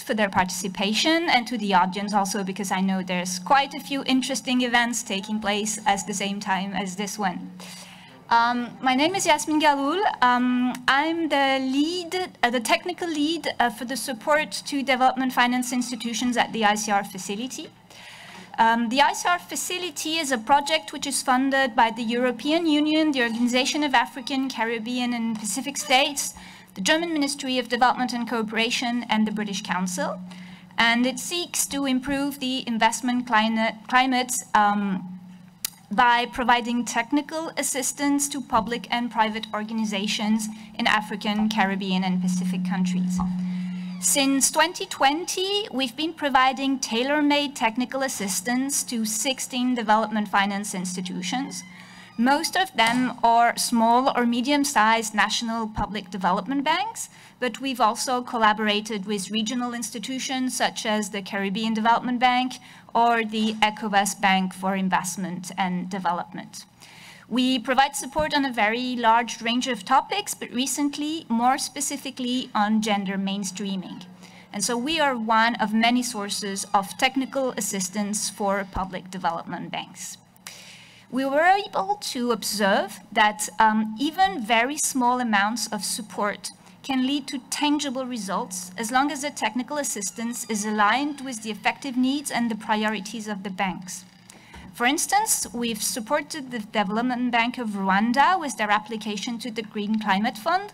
for their participation, and to the audience also, because I know there's quite a few interesting events taking place at the same time as this one. My name is Yasmin Galoul. I'm the technical lead for the support to development finance institutions at the ICR facility. The ICR facility is a project which is funded by the European Union, the Organization of African, Caribbean and Pacific States, the German Ministry of Development and Cooperation, and the British Council. And it seeks to improve the investment climate by providing technical assistance to public and private organizations in African, Caribbean and Pacific countries. Since 2020, we've been providing tailor-made technical assistance to 16 development finance institutions. Most of them are small or medium-sized national public development banks, but we've also collaborated with regional institutions such as the Caribbean Development Bank or the ECOWAS Bank for Investment and Development. We provide support on a very large range of topics, but recently, more specifically, on gender mainstreaming. And so we are one of many sources of technical assistance for public development banks. We were able to observe that even very small amounts of support can lead to tangible results as long as the technical assistance is aligned with the effective needs and the priorities of the banks. For instance, we've supported the Development Bank of Rwanda with their application to the Green Climate Fund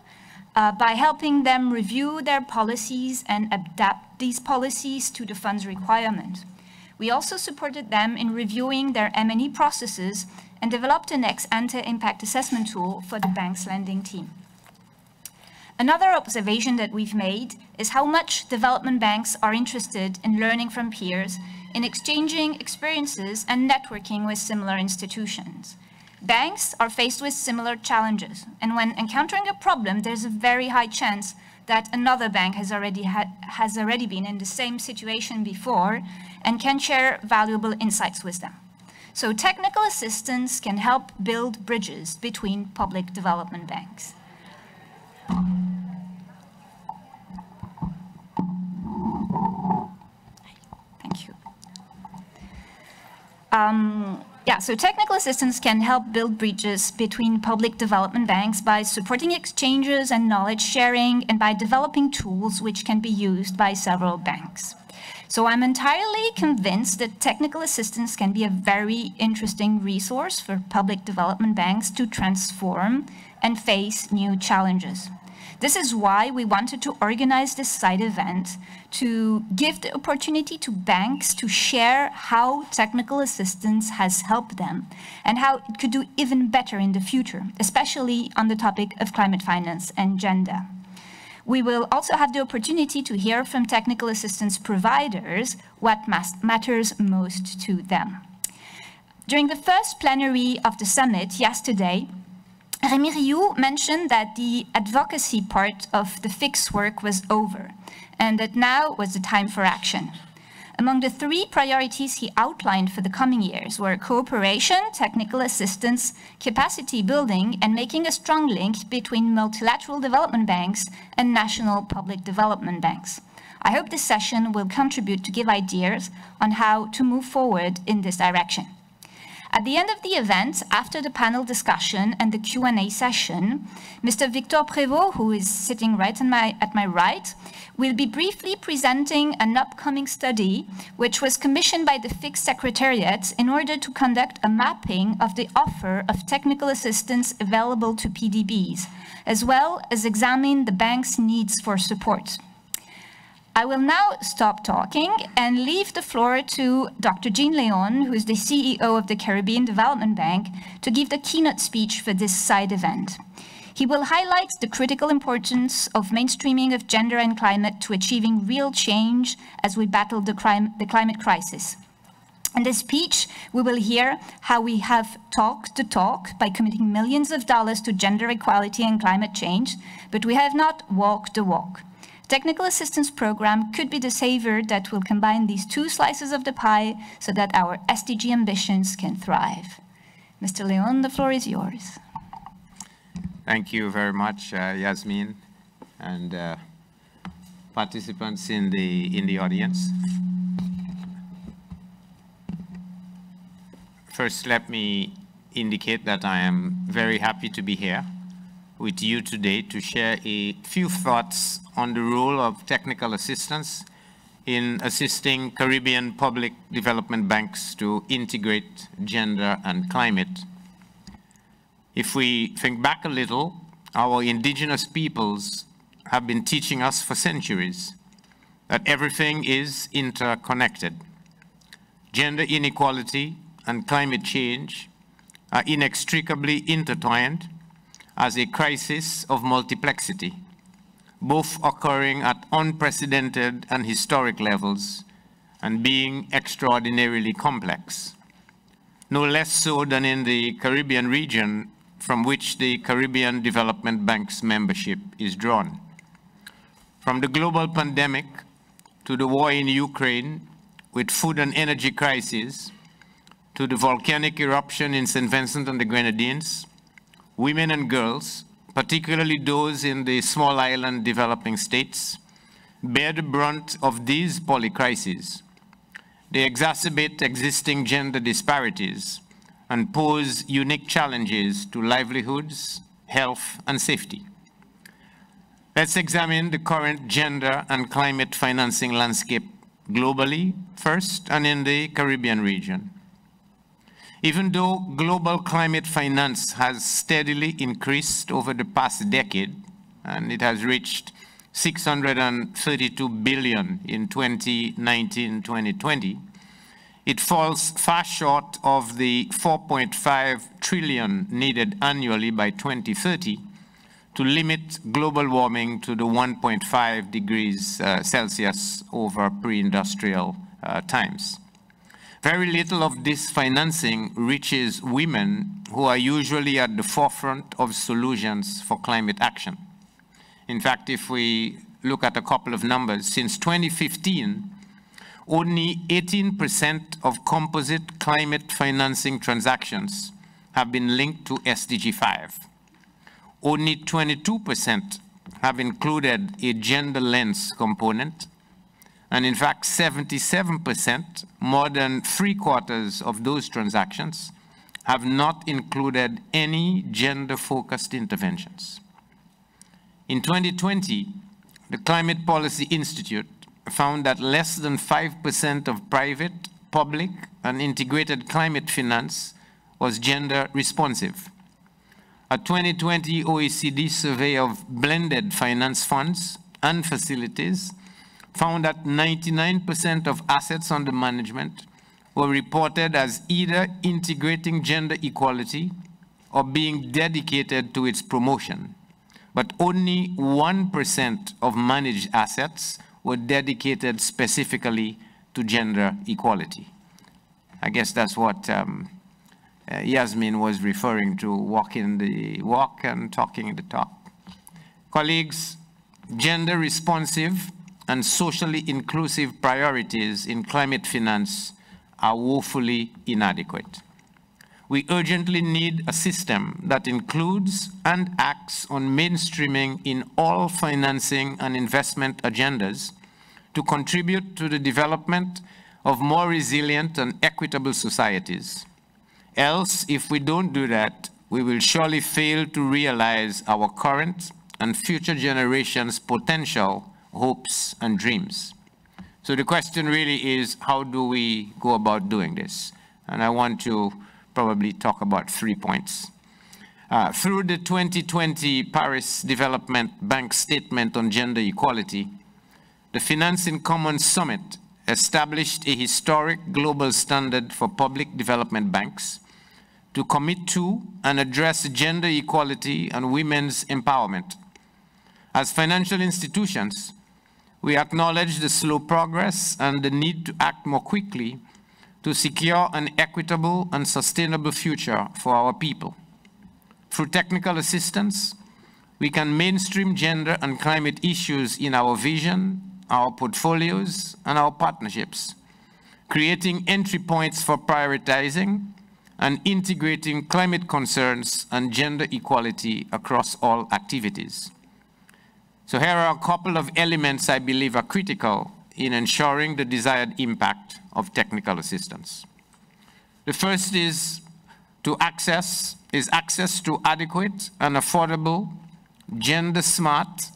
by helping them review their policies and adapt these policies to the fund's requirement. We also supported them in reviewing their M&E processes and developed an ex-ante impact assessment tool for the bank's lending team. Another observation that we've made is how much development banks are interested in learning from peers, in exchanging experiences and networking with similar institutions. Banks are faced with similar challenges, and when encountering a problem, there's a very high chance that another bank has already been in the same situation before and can share valuable insights with them. So technical assistance can help build bridges between public development banks. Thank you. So technical assistance can help build bridges between public development banks by supporting exchanges and knowledge sharing and by developing tools which can be used by several banks. So I'm entirely convinced that technical assistance can be a very interesting resource for public development banks to transform and face new challenges. This is why we wanted to organize this side event to give the opportunity to banks to share how technical assistance has helped them and how it could do even better in the future, especially on the topic of climate finance and gender. We will also have the opportunity to hear from technical assistance providers what matters most to them. During the first plenary of the summit yesterday, Rémi Rioux mentioned that the advocacy part of the fix work was over and that now was the time for action. Among the 3 priorities he outlined for the coming years were cooperation, technical assistance, capacity building, and making a strong link between multilateral development banks and national public development banks. I hope this session will contribute to give ideas on how to move forward in this direction. At the end of the event, after the panel discussion and the Q&A session, Mr. Victor Prévost, who is sitting right at my right, will be briefly presenting an upcoming study which was commissioned by the FIX Secretariat in order to conduct a mapping of the offer of technical assistance available to PDBs, as well as examine the bank's needs for support. I will now stop talking and leave the floor to Dr. Jean Leon, who is the CEO of the Caribbean Development Bank, to give the keynote speech for this side event. He will highlight the critical importance of mainstreaming of gender and climate to achieving real change as we battle the climate crisis. In this speech, we will hear how we have talked the talk by committing millions of dollars to gender equality and climate change, but we have not walked the walk. Technical assistance program could be the savior that will combine these 2 slices of the pie so that our SDG ambitions can thrive. Mr. Leon, the floor is yours. Thank you very much, Yasmin. And participants in the audience. First, let me indicate that I am very happy to be here with you today to share a few thoughts on the role of technical assistance in assisting Caribbean public development banks to integrate gender and climate. If we think back a little, our indigenous peoples have been teaching us for centuries that everything is interconnected. Gender inequality and climate change are inextricably intertwined as a crisis of multiplexity, both occurring at unprecedented and historic levels and being extraordinarily complex, no less so than in the Caribbean region from which the Caribbean Development Bank's membership is drawn. From the global pandemic to the war in Ukraine with food and energy crises, to the volcanic eruption in St. Vincent and the Grenadines, women and girls, particularly those in the small island developing states, bear the brunt of these polycrises. They exacerbate existing gender disparities and pose unique challenges to livelihoods, health, and safety. Let's examine the current gender and climate financing landscape globally first and in the Caribbean region. Even though global climate finance has steadily increased over the past decade, and it has reached $632 billion in 2019-2020, it falls far short of the $4.5 trillion needed annually by 2030 to limit global warming to the 1.5 degrees Celsius over pre-industrial times. Very little of this financing reaches women who are usually at the forefront of solutions for climate action. In fact, if we look at a couple of numbers, since 2015, only 18% of composite climate financing transactions have been linked to SDG 5. Only 22% have included a gender lens component. And in fact, 77%, more than 3/4 of those transactions, have not included any gender-focused interventions. In 2020, the Climate Policy Institute found that less than 5% of private, public, and integrated climate finance was gender responsive. A 2020 OECD survey of blended finance funds and facilities found that 99% of assets under management were reported as either integrating gender equality or being dedicated to its promotion. But only 1% of managed assets were dedicated specifically to gender equality. I guess that's what Yasmin was referring to, walking the walk and talking the talk. Colleagues, gender responsive and socially inclusive priorities in climate finance are woefully inadequate. We urgently need a system that includes and acts on mainstreaming in all financing and investment agendas to contribute to the development of more resilient and equitable societies. Else, if we don't do that, we will surely fail to realize our current and future generations' potential, hopes, and dreams. So the question really is, how do we go about doing this? And I want to probably talk about 3 points. Through the 2020 Paris Development Bank Statement on Gender Equality, the Finance in Common Summit established a historic global standard for public development banks to commit to and address gender equality and women's empowerment. As financial institutions, we acknowledge the slow progress and the need to act more quickly to secure an equitable and sustainable future for our people. Through technical assistance, we can mainstream gender and climate issues in our vision, our portfolios, and our partnerships, creating entry points for prioritizing and integrating climate concerns and gender equality across all activities. So here are a couple of elements I believe are critical in ensuring the desired impact of technical assistance. The first is access to adequate and affordable, gender-smart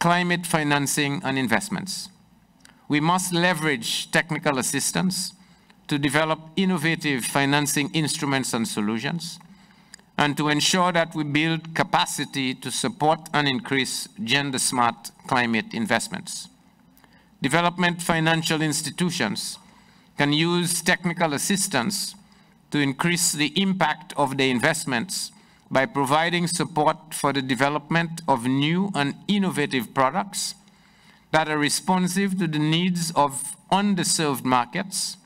climate financing and investments. We must leverage technical assistance to develop innovative financing instruments and solutions, and to ensure that we build capacity to support and increase gender-smart climate investments. Development financial institutions can use technical assistance to increase the impact of their investments by providing support for the development of new and innovative products that are responsive to the needs of underserved markets,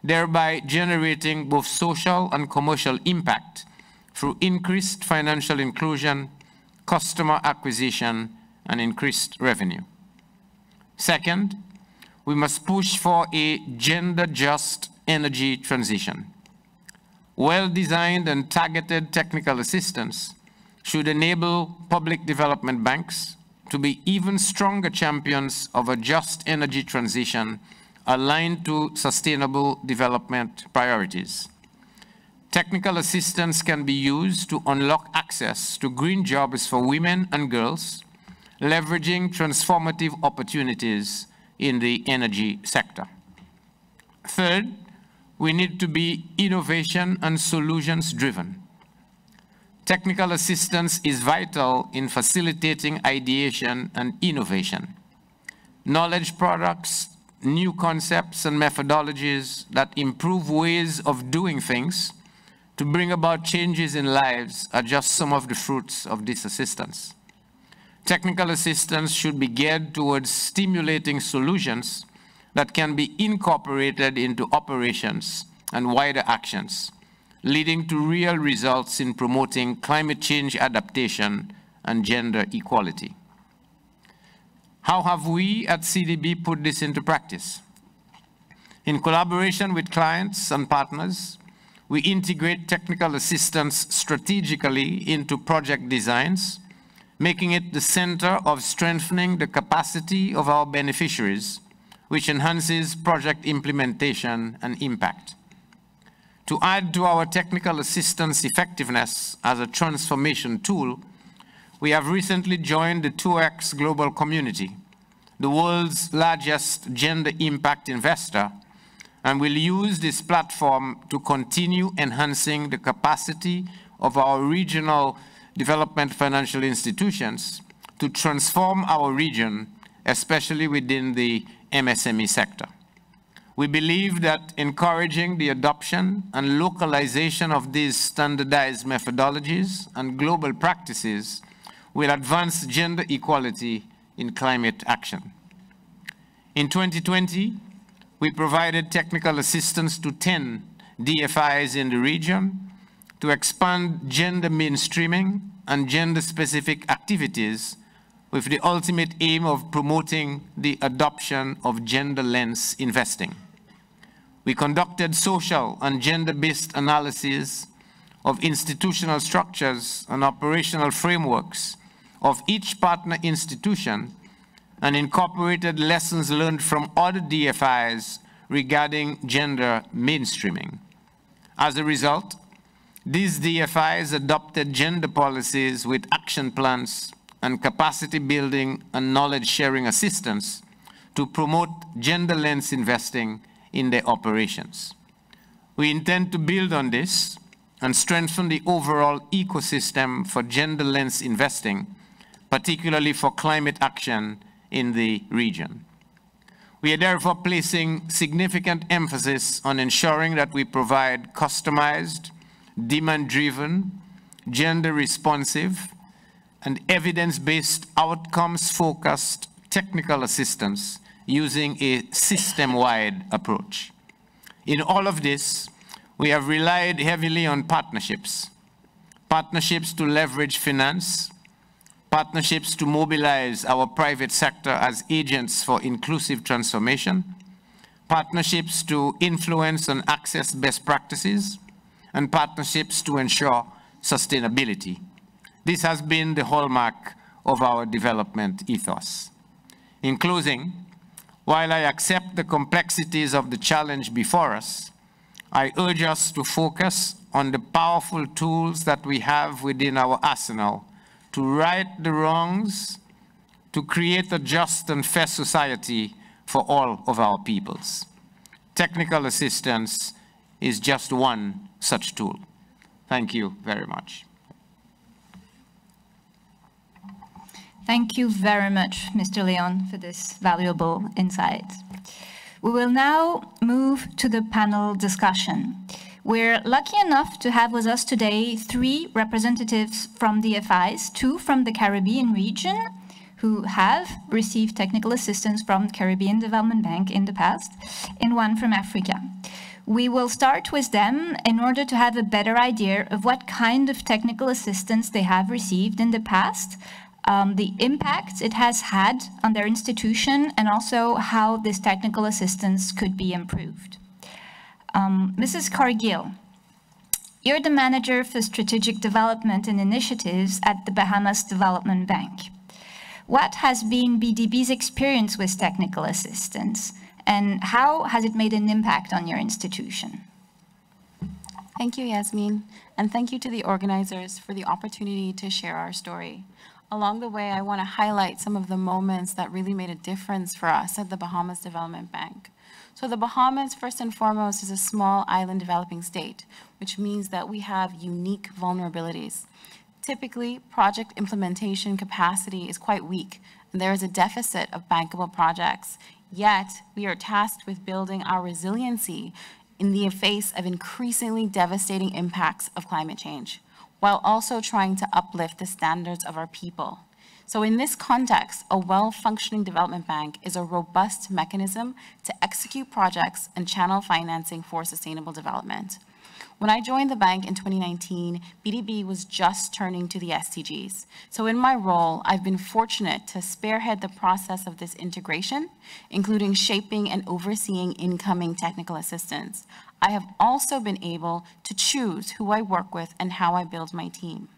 thereby generating both social and commercial impact through increased financial inclusion, customer acquisition, and increased revenue. Second, we must push for a gender-just energy transition. Well-designed and targeted technical assistance should enable public development banks to be even stronger champions of a just energy transition aligned to sustainable development priorities. Technical assistance can be used to unlock access to green jobs for women and girls, leveraging transformative opportunities in the energy sector. Third, we need to be innovation and solutions driven. Technical assistance is vital in facilitating ideation and innovation. Knowledge products, new concepts and methodologies that improve ways of doing things to bring about changes in lives are just some of the fruits of this assistance. Technical assistance should be geared towards stimulating solutions that can be incorporated into operations and wider actions, leading to real results in promoting climate change adaptation and gender equality. How have we at CDB put this into practice? In collaboration with clients and partners, we integrate technical assistance strategically into project designs, making it the center of strengthening the capacity of our beneficiaries, which enhances project implementation and impact. To add to our technical assistance effectiveness as a transformation tool, we have recently joined the 2X Global Community, the world's largest gender impact investor, and will use this platform to continue enhancing the capacity of our regional development financial institutions to transform our region, especially within the MSME sector. We believe that encouraging the adoption and localization of these standardized methodologies and global practices will advance gender equality in climate action. In 2020, we provided technical assistance to 10 DFIs in the region to expand gender mainstreaming and gender-specific activities with the ultimate aim of promoting the adoption of gender-lens investing. We conducted social and gender-based analysis of institutional structures and operational frameworks of each partner institution and incorporated lessons learned from other DFIs regarding gender mainstreaming. As a result, these DFIs adopted gender policies with action plans and capacity building and knowledge sharing assistance to promote gender lens investing in their operations. We intend to build on this and strengthen the overall ecosystem for gender lens investing, particularly for climate action in the region. We are therefore placing significant emphasis on ensuring that we provide customized, demand-driven, gender-responsive, and evidence-based outcomes-focused technical assistance using a system-wide approach. In all of this, we have relied heavily on partnerships. Partnerships to leverage finance, partnerships to mobilize our private sector as agents for inclusive transformation, partnerships to influence and access best practices, and partnerships to ensure sustainability. This has been the hallmark of our development ethos. In closing, while I accept the complexities of the challenge before us, I urge us to focus on the powerful tools that we have within our arsenal to right the wrongs, to create a just and fair society for all of our peoples. Technical assistance is just one such tool. Thank you very much. Thank you very much, Mr. Leon, for this valuable insight. We will now move to the panel discussion. We're lucky enough to have with us today 3 representatives from the FIs, 2 from the Caribbean region, who have received technical assistance from the Caribbean Development Bank in the past, and 1 from Africa. We will start with them in order to have a better idea of what kind of technical assistance they have received in the past, the impact it has had on their institution, and also how this technical assistance could be improved. Mrs. Cargill, you're the manager for strategic development and initiatives at the Bahamas Development Bank. What has been BDB's experience with technical assistance, and how has it made an impact on your institution? Thank you, Yasmin, and thank you to the organizers for the opportunity to share our story. Along the way, I want to highlight some of the moments that really made a difference for us at the Bahamas Development Bank. So the Bahamas, first and foremost, is a small island developing state, which means that we have unique vulnerabilities. Typically, project implementation capacity is quite weak, and there is a deficit of bankable projects. Yet, we are tasked with building our resiliency in the face of increasingly devastating impacts of climate change, while also trying to uplift the standards of our people. So in this context, a well-functioning development bank is a robust mechanism to execute projects and channel financing for sustainable development. When I joined the bank in 2019, PDB was just turning to the SDGs. So in my role, I've been fortunate to spearhead the process of this integration, including shaping and overseeing incoming technical assistance. I have also been able to choose who I work with and how I build my team.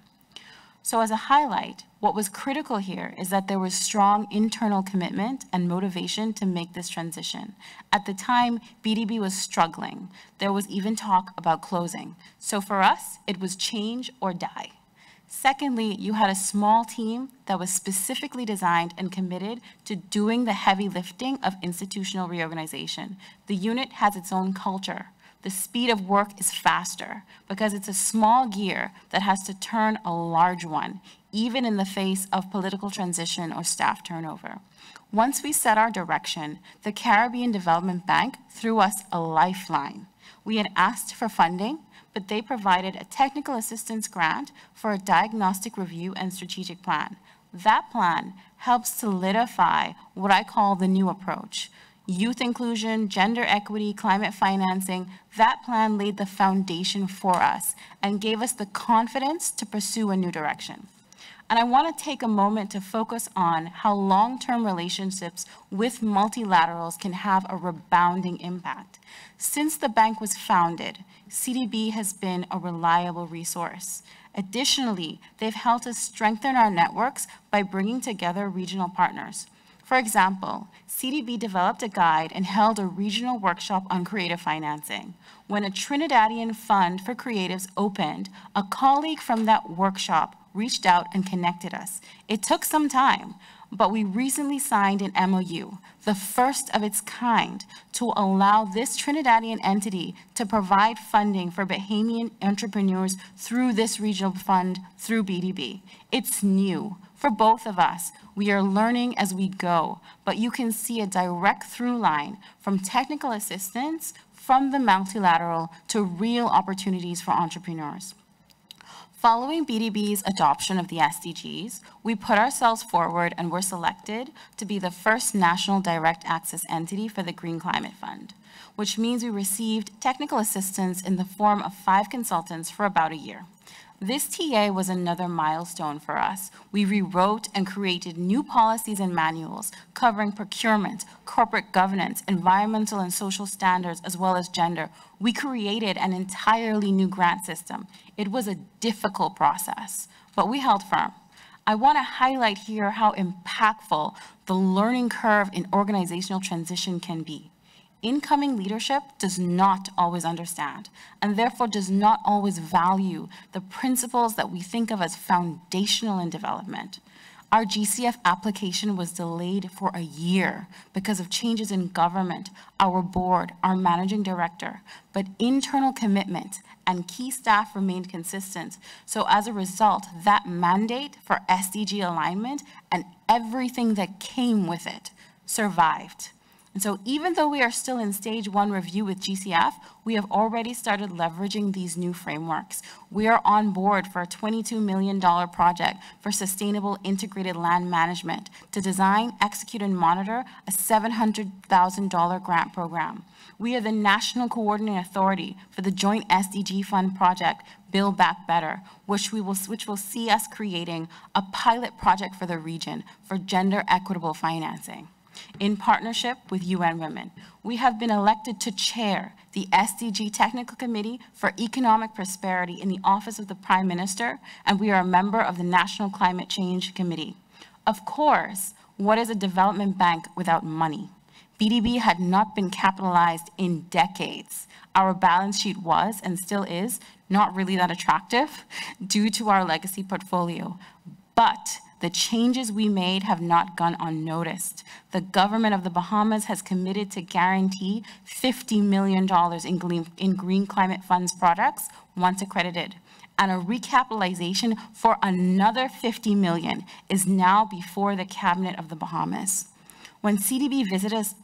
So as a highlight, what was critical here is that there was strong internal commitment and motivation to make this transition. At the time, BDB was struggling. There was even talk about closing. So for us, it was change or die. Secondly, you had a small team that was specifically designed and committed to doing the heavy lifting of institutional reorganization. The unit has its own culture. The speed of work is faster because it's a small gear that has to turn a large one, even in the face of political transition or staff turnover. Once we set our direction, the Caribbean Development Bank threw us a lifeline. We had asked for funding, but they provided a technical assistance grant for a diagnostic review and strategic plan. That plan helps solidify what I call the new approach. Youth inclusion, gender equity, climate financing, that plan laid the foundation for us and gave us the confidence to pursue a new direction. And I want to take a moment to focus on how long-term relationships with multilaterals can have a rebounding impact. Since the bank was founded, CDB has been a reliable resource. Additionally, they've helped us strengthen our networks by bringing together regional partners. For example, CDB developed a guide and held a regional workshop on creative financing. When a Trinidadian fund for creatives opened, a colleague from that workshop reached out and connected us. It took some time, but we recently signed an MOU, the first of its kind, to allow this Trinidadian entity to provide funding for Bahamian entrepreneurs through this regional fund through BDB. It's new for both of us. We are learning as we go, but you can see a direct through line from technical assistance from the multilateral to real opportunities for entrepreneurs. Following BDB's adoption of the SDGs, we put ourselves forward and were selected to be the first national direct access entity for the Green Climate Fund, which means we received technical assistance in the form of 5 consultants for about a year. This TA was another milestone for us. We rewrote and created new policies and manuals covering procurement, corporate governance, environmental and social standards, as well as gender. We created an entirely new grant system. It was a difficult process, but we held firm. I want to highlight here how impactful the learning curve in organizational transition can be. Incoming leadership does not always understand, and therefore does not always value the principles that we think of as foundational in development. Our GCF application was delayed for a year because of changes in government, our board, our managing director, but internal commitment and key staff remained consistent. So as a result, that mandate for SDG alignment and everything that came with it survived. And so even though we are still in stage 1 review with GCF, we have already started leveraging these new frameworks. We are on board for a $22 million project for sustainable integrated land management to design, execute, and monitor a $700,000 grant program. We are the national coordinating authority for the joint SDG fund project, Build Back Better, which will see us creating a pilot project for the region for gender equitable financing. In partnership with UN Women, we have been elected to chair the SDG Technical Committee for Economic Prosperity in the Office of the Prime Minister, and we are a member of the National Climate Change Committee. Of course, what is a development bank without money? PDB had not been capitalized in decades. Our balance sheet was, and still is, not really that attractive due to our legacy portfolio. But the changes we made have not gone unnoticed. The government of the Bahamas has committed to guarantee $50 million in green climate funds products once accredited. And a recapitalization for another $50 million is now before the Cabinet of the Bahamas. When CDB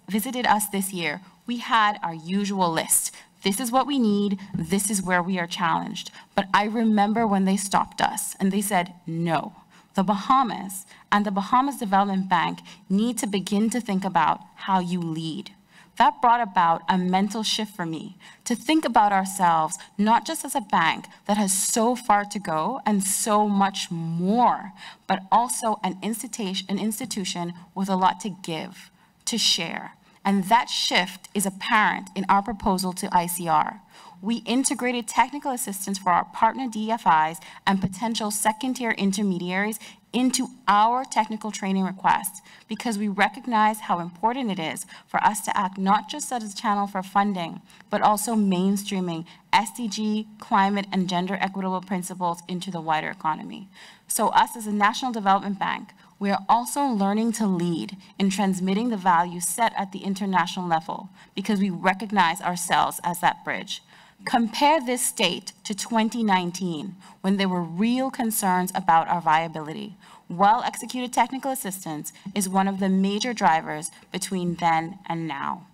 visited us this year, we had our usual list. This is what we need, this is where we are challenged. But I remember when they stopped us and they said, no. The Bahamas and the Bahamas Development Bank need to begin to think about how you lead. That brought about a mental shift for me to think about ourselves not just as a bank that has so far to go and so much more, but also an institution with a lot to give, to share. And that shift is apparent in our proposal to ICR. We integrated technical assistance for our partner DFIs and potential second-tier intermediaries into our technical training requests because we recognize how important it is for us to act not just as a channel for funding, but also mainstreaming SDG, climate, and gender equitable principles into the wider economy. So us as a National Development Bank, we are also learning to lead in transmitting the values set at the international level because we recognize ourselves as that bridge. Compare this state to 2019, when there were real concerns about our viability. Well-executed technical assistance is one of the major drivers between then and now.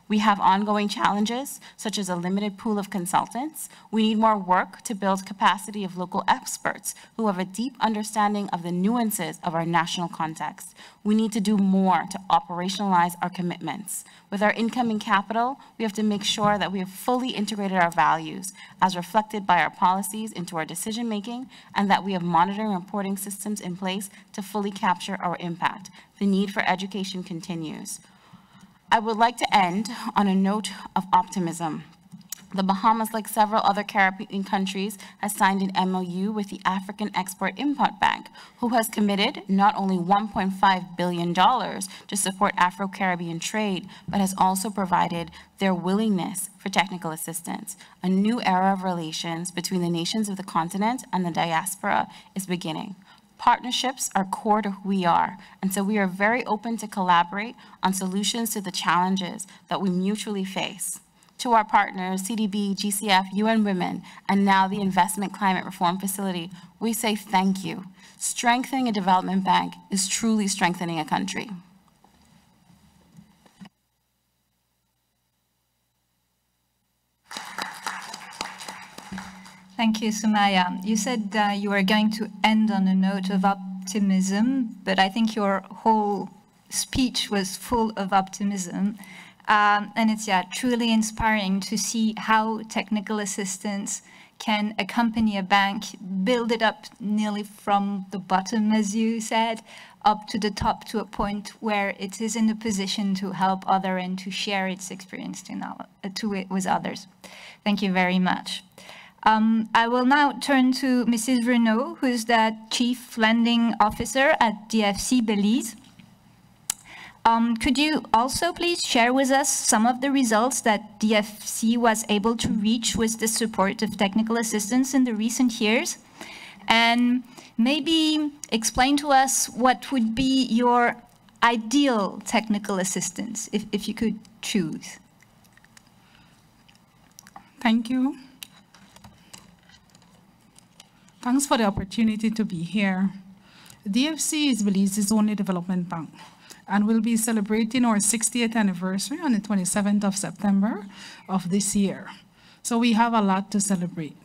We have ongoing challenges, such as a limited pool of consultants. We need more work to build capacity of local experts who have a deep understanding of the nuances of our national context. We need to do more to operationalize our commitments. With our incoming capital, we have to make sure that we have fully integrated our values as reflected by our policies into our decision-making, and that we have monitoring and reporting systems in place to fully capture our impact. The need for education continues. I would like to end on a note of optimism. The Bahamas, like several other Caribbean countries, has signed an MOU with the African Export-Import Bank, who has committed not only $1.5 billion to support Afro-Caribbean trade, but has also provided their willingness for technical assistance. A new era of relations between the nations of the continent and the diaspora is beginning. Partnerships are core to who we are, and so we are very open to collaborate on solutions to the challenges that we mutually face. To our partners, CDB, GCF, UN Women, and now the Investment Climate Reform Facility, we say thank you. Strengthening a development bank is truly strengthening a country. Thank you, Sumaya. You said you were going to end on a note of optimism, but I think your whole speech was full of optimism. And it's truly inspiring to see how technical assistance can accompany a bank, build it up nearly from the bottom, as you said, up to the top to a point where it is in a position to help others and to share its experience with others. Thank you very much. I will now turn to Mrs. Renaud, who's the Chief Lending Officer at DFC Belize. Could you also please share with us some of the results that DFC was able to reach with the support of technical assistance in the recent years? And maybe explain to us what would be your ideal technical assistance, if you could choose. Thank you. Thanks for the opportunity to be here. DFC is Belize's only development bank, and we'll be celebrating our 60th anniversary on the 27th of September of this year. So we have a lot to celebrate.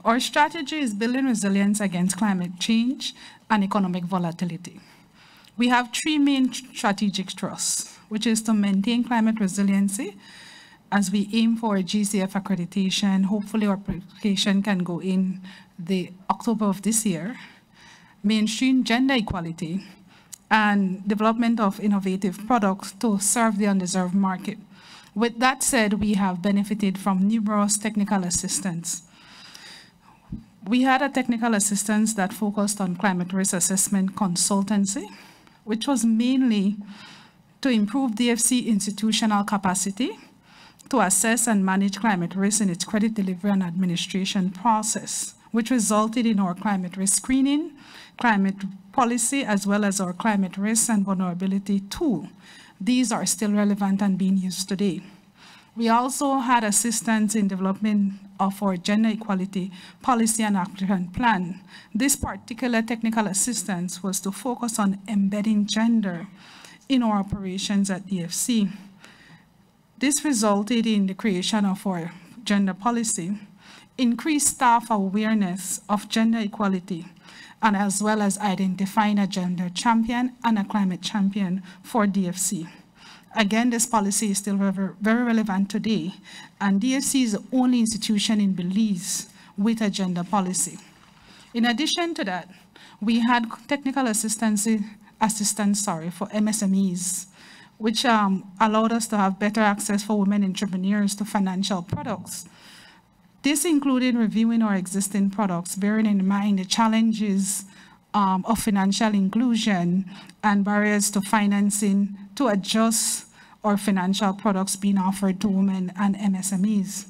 Our strategy is building resilience against climate change and economic volatility. We have three main strategic thrusts, which is to maintain climate resiliency as we aim for a GCF accreditation. Hopefully our application can go in the October of this year, mainstream gender equality, and development of innovative products to serve the underserved market. With that said, we have benefited from numerous technical assistance. We had a technical assistance that focused on climate risk assessment consultancy, which was mainly to improve DFC institutional capacity to assess and manage climate risk in its credit delivery and administration process, which resulted in our climate risk screening, climate policy, as well as our climate risk and vulnerability tool. These are still relevant and being used today. We also had assistance in development of our gender equality policy and action plan. This particular technical assistance was to focus on embedding gender in our operations at DFC. This resulted in the creation of our gender policy, increased staff awareness of gender equality, and as well as identifying a gender champion and a climate champion for DFC. Again, this policy is still very relevant today, and DFC is the only institution in Belize with a gender policy. In addition to that, we had technical assistance for MSMEs, which allowed us to have better access for women entrepreneurs to financial products. This included reviewing our existing products, bearing in mind the challenges of financial inclusion and barriers to financing to adjust our financial products being offered to women and MSMEs.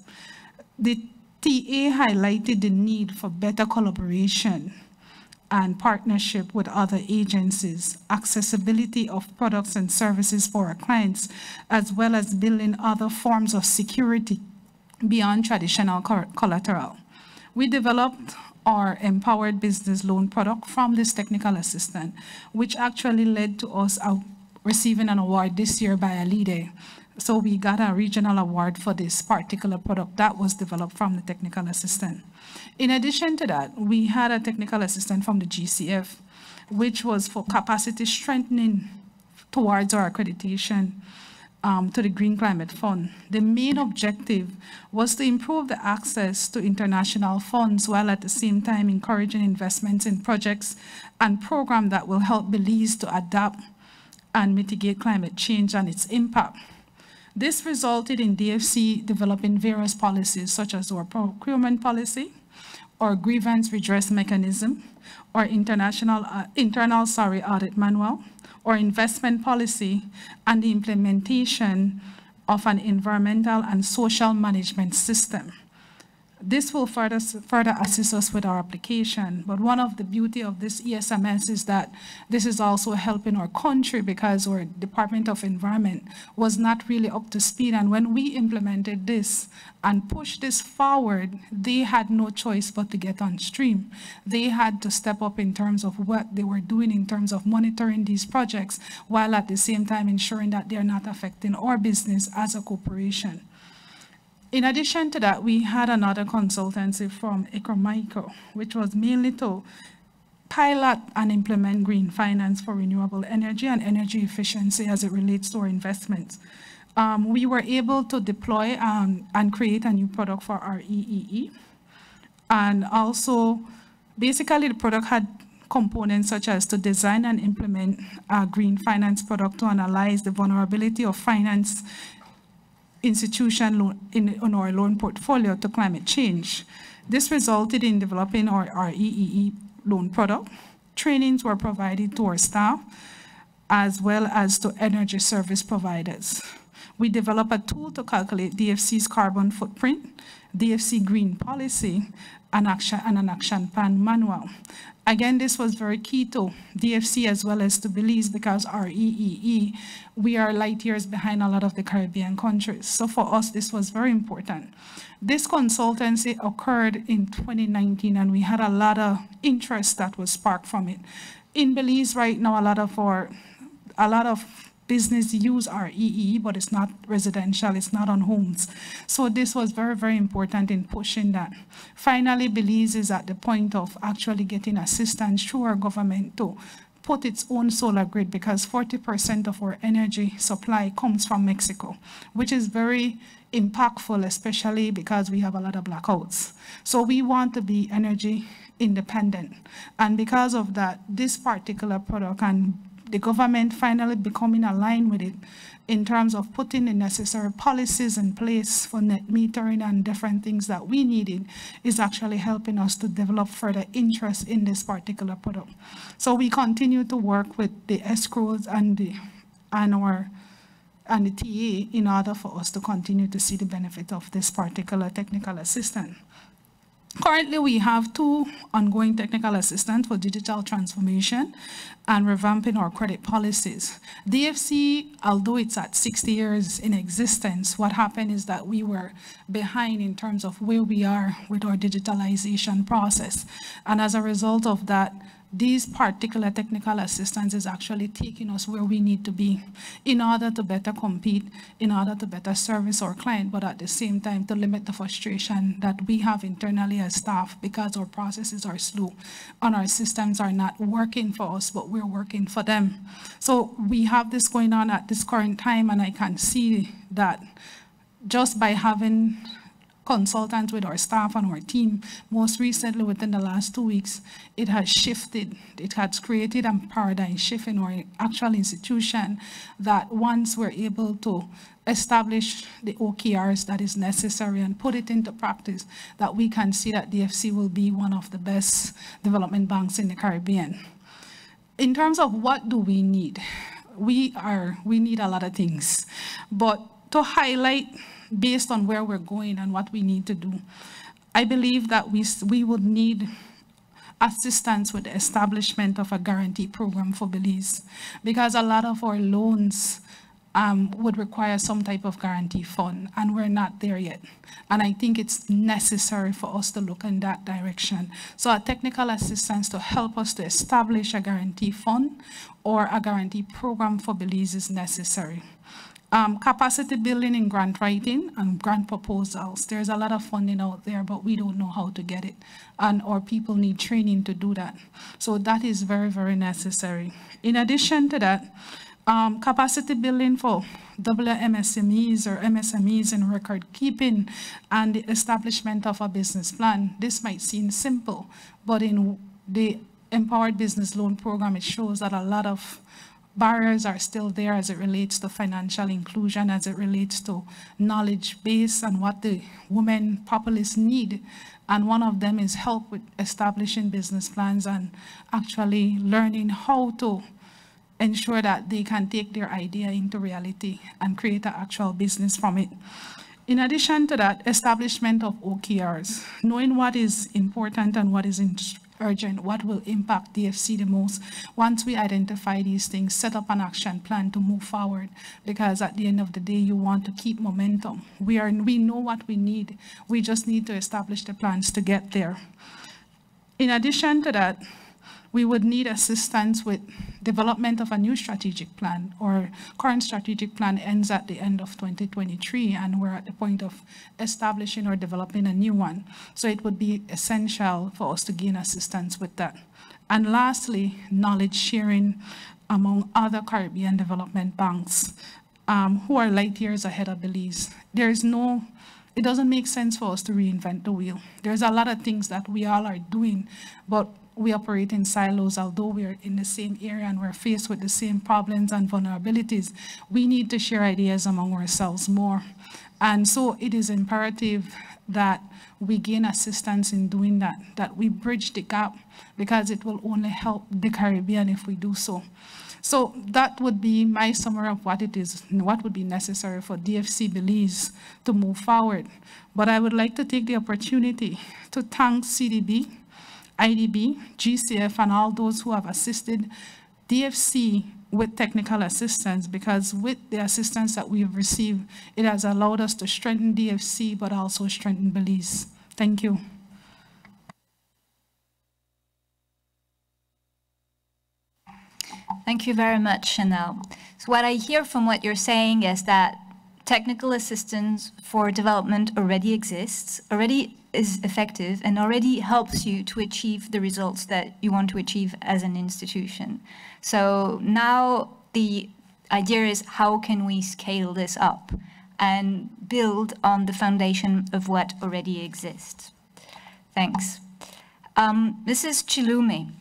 The TA highlighted the need for better collaboration and partnership with other agencies, accessibility of products and services for our clients, as well as building other forms of security beyond traditional collateral. We developed our empowered business loan product from this technical assistant, which actually led to us receiving an award this year by ALIDE. So we got a regional award for this particular product that was developed from the technical assistant. In addition to that, we had a technical assistant from the GCF, which was for capacity strengthening towards our accreditation to the Green Climate Fund. The main objective was to improve the access to international funds while at the same time encouraging investments in projects and programs that will help Belize to adapt and mitigate climate change and its impact. This resulted in DFC developing various policies such as our procurement policy, our grievance redress mechanism, our internal audit manual, or investment policy, and the implementation of an environmental and social management system. This will further assist us with our application. But one of the beauty of this ESMS is that this is also helping our country because our Department of Environment was not really up to speed. And when we implemented this and pushed this forward, they had no choice but to get on stream. They had to step up in terms of what they were doing in terms of monitoring these projects, while at the same time ensuring that they're not affecting our business as a corporation. In addition to that, we had another consultancy from Ecomico, which was mainly to pilot and implement green finance for renewable energy and energy efficiency as it relates to our investments. We were able to deploy and create a new product for our EEE. And also, basically the product had components such as to design and implement a green finance product to analyze the vulnerability of finance institution loan in our loan portfolio to climate change. This resulted in developing our REEE loan product. Trainings were provided to our staff as well as to energy service providers. We developed a tool to calculate DFC's carbon footprint, DFC green policy, and an action plan manual. Again, this was very key to DFC as well as to Belize because our REEE, we are light years behind a lot of the Caribbean countries. So for us, this was very important. This consultancy occurred in 2019 and we had a lot of interest that was sparked from it. In Belize right now, a lot of business use REE, but it's not residential, it's not on homes. So this was very, very important in pushing that. Finally, Belize is at the point of actually getting assistance through our government to put its own solar grid because 40% of our energy supply comes from Mexico, which is very impactful, especially because we have a lot of blackouts. So we want to be energy independent. And because of that, this particular product and the government finally becoming aligned with it in terms of putting the necessary policies in place for net metering and different things that we needed is actually helping us to develop further interest in this particular product. So we continue to work with the escrows and the TA in order for us to continue to see the benefit of this particular technical assistance. Currently, we have 2 ongoing technical assistants for digital transformation and revamping our credit policies. DFC, although it's at 60 years in existence, what happened is that we were behind in terms of where we are with our digitalization process. And as a result of that, these particular technical assistance is actually taking us where we need to be in order to better compete, in order to better service our client, but at the same time to limit the frustration that we have internally as staff because our processes are slow and our systems are not working for us, but we're working for them. So we have this going on at this current time, and I can see that just by having consultants with our staff and our team, most recently within the last 2 weeks, it has shifted. It has created a paradigm shift in our actual institution that once we're able to establish the OKRs that is necessary and put it into practice, that we can see that DFC will be one of the best development banks in the Caribbean. In terms of what do we need, we need a lot of things, but to highlight based on where we're going and what we need to do, I believe that we would need assistance with the establishment of a guarantee program for Belize because a lot of our loans would require some type of guarantee fund, and we're not there yet. And I think it's necessary for us to look in that direction. So a technical assistance to help us to establish a guarantee fund or a guarantee program for Belize is necessary. Capacity building in grant writing and grant proposals. There's a lot of funding out there, but we don't know how to get it. And our people need training to do that. So that is very, very necessary. In addition to that, capacity building for MSMEs or MSMEs in record keeping and the establishment of a business plan. This might seem simple, but in the Empowered Business Loan Program, it shows that a lot of barriers are still there as it relates to financial inclusion, as it relates to knowledge base and what the women populace need. And one of them is help with establishing business plans and actually learning how to ensure that they can take their idea into reality and create an actual business from it. In addition to that, establishment of OKRs, knowing what is important and what is urgent, what will impact DFC the most. Once we identify these things, set up an action plan to move forward, because at the end of the day, you want to keep momentum. We know what we need. We just need to establish the plans to get there. In addition to that, we would need assistance with development of a new strategic plan. Our current strategic plan ends at the end of 2023, and we're at the point of establishing or developing a new one. So it would be essential for us to gain assistance with that. And lastly, knowledge sharing among other Caribbean development banks who are light years ahead of Belize. It doesn't make sense for us to reinvent the wheel. There's a lot of things that we all are doing, but we operate in silos. Although we're in the same area and we're faced with the same problems and vulnerabilities, we need to share ideas among ourselves more. And so it is imperative that we gain assistance in doing that, that we bridge the gap, because it will only help the Caribbean if we do so. So that would be my summary of what it is, what would be necessary for DFC Belize to move forward. But I would like to take the opportunity to thank CDB, IDB, GCF, and all those who have assisted DFC with technical assistance, because with the assistance that we have received, it has allowed us to strengthen DFC, but also strengthen Belize. Thank you. Thank you very much, Chanel. So what I hear from what you're saying is that technical assistance for development already exists, already is effective, and already helps you to achieve the results that you want to achieve as an institution. So now the idea is, how can we scale this up and build on the foundation of what already exists? Thanks. Mrs. Chilume,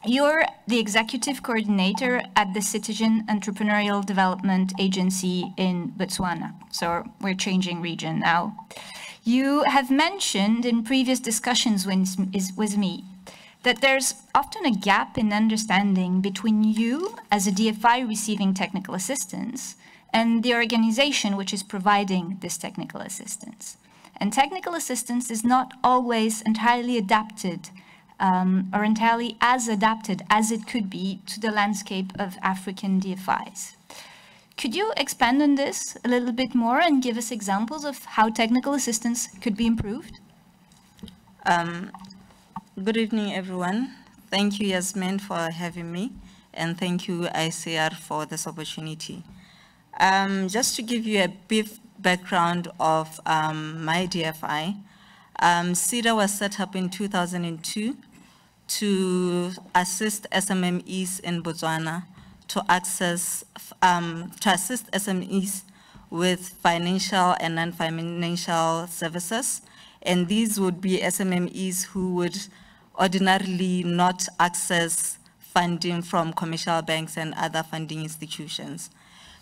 you're the executive coordinator at the Citizen Entrepreneurial Development Agency in Botswana. So we're changing region now. You have mentioned in previous discussions with me that there's often a gap in understanding between you as a DFI receiving technical assistance and the organization which is providing this technical assistance. And technical assistance is not always entirely adapted or entirely as adapted as it could be to the landscape of African DFIs. Could you expand on this a little bit more and give us examples of how technical assistance could be improved? Good evening, everyone. Thank you, Yasmin, for having me, and thank you, ICR, for this opportunity. Just to give you a brief background of my DFI, CEDA was set up in 2002 to assist SMMEs in Botswana to assist SMEs with financial and non-financial services. And these would be SMMEs who would ordinarily not access funding from commercial banks and other funding institutions.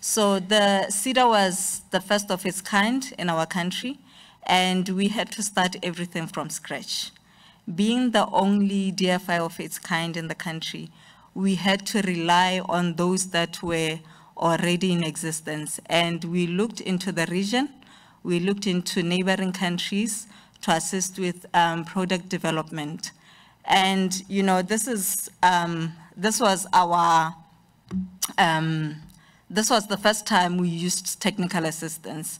So the CEDA was the first of its kind in our country, and we had to start everything from scratch. Being the only DFI of its kind in the country, we had to rely on those that were already in existence. And we looked into the region, we looked into neighboring countries to assist with product development. And, you know, this was the first time we used technical assistance.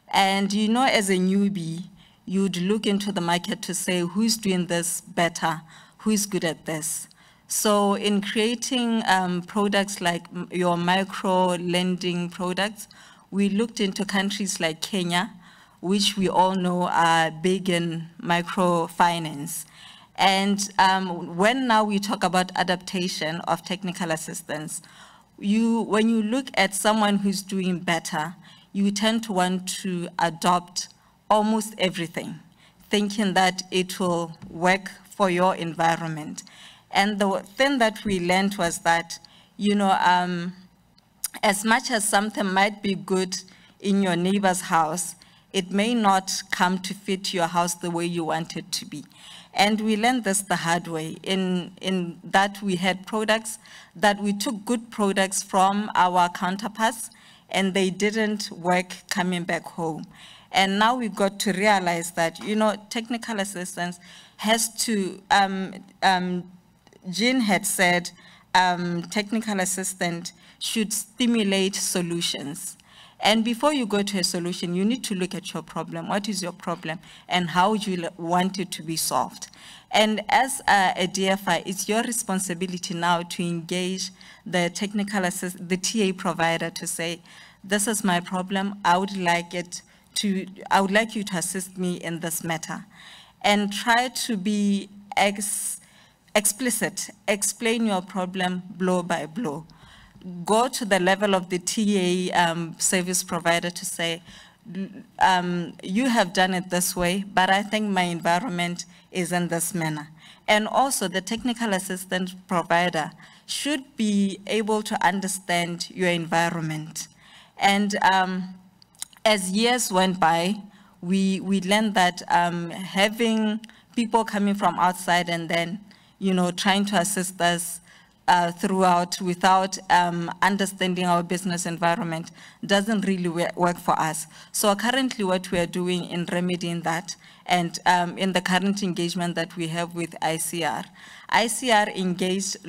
And, you know, as a newbie, you'd look into the market to say, who's doing this better? Who's good at this? So in creating products like your micro lending products, we looked into countries like Kenya, which we all know are big in microfinance. And when now we talk about adaptation of technical assistance, when you look at someone who's doing better, you tend to want to adopt almost everything, thinking that it will work for your environment. And the thing that we learned was that, you know, as much as something might be good in your neighbor's house, it may not come to fit your house the way you want it to be. And we learned this the hard way in that we had products that we took good products from our counterparts and they didn't work coming back home. And now we got to realize that, you know, technical assistance has to, Jean had said, technical assistant should stimulate solutions. And before you go to a solution, you need to look at your problem. What is your problem? And how do you want it to be solved? And as a DFI, it's your responsibility now to engage the technical the TA provider to say, this is my problem. I would like you to assist me in this matter. And try to be explicit, explain your problem blow by blow. Go to the level of the TA service provider to say, you have done it this way, but I think my environment is in this manner. And also the technical assistant provider should be able to understand your environment. And as years went by, we learned that having people coming from outside and then, trying to assist us throughout without understanding our business environment doesn't really work for us. So currently what we are doing in remedying that, and in the current engagement that we have with ICR engaged a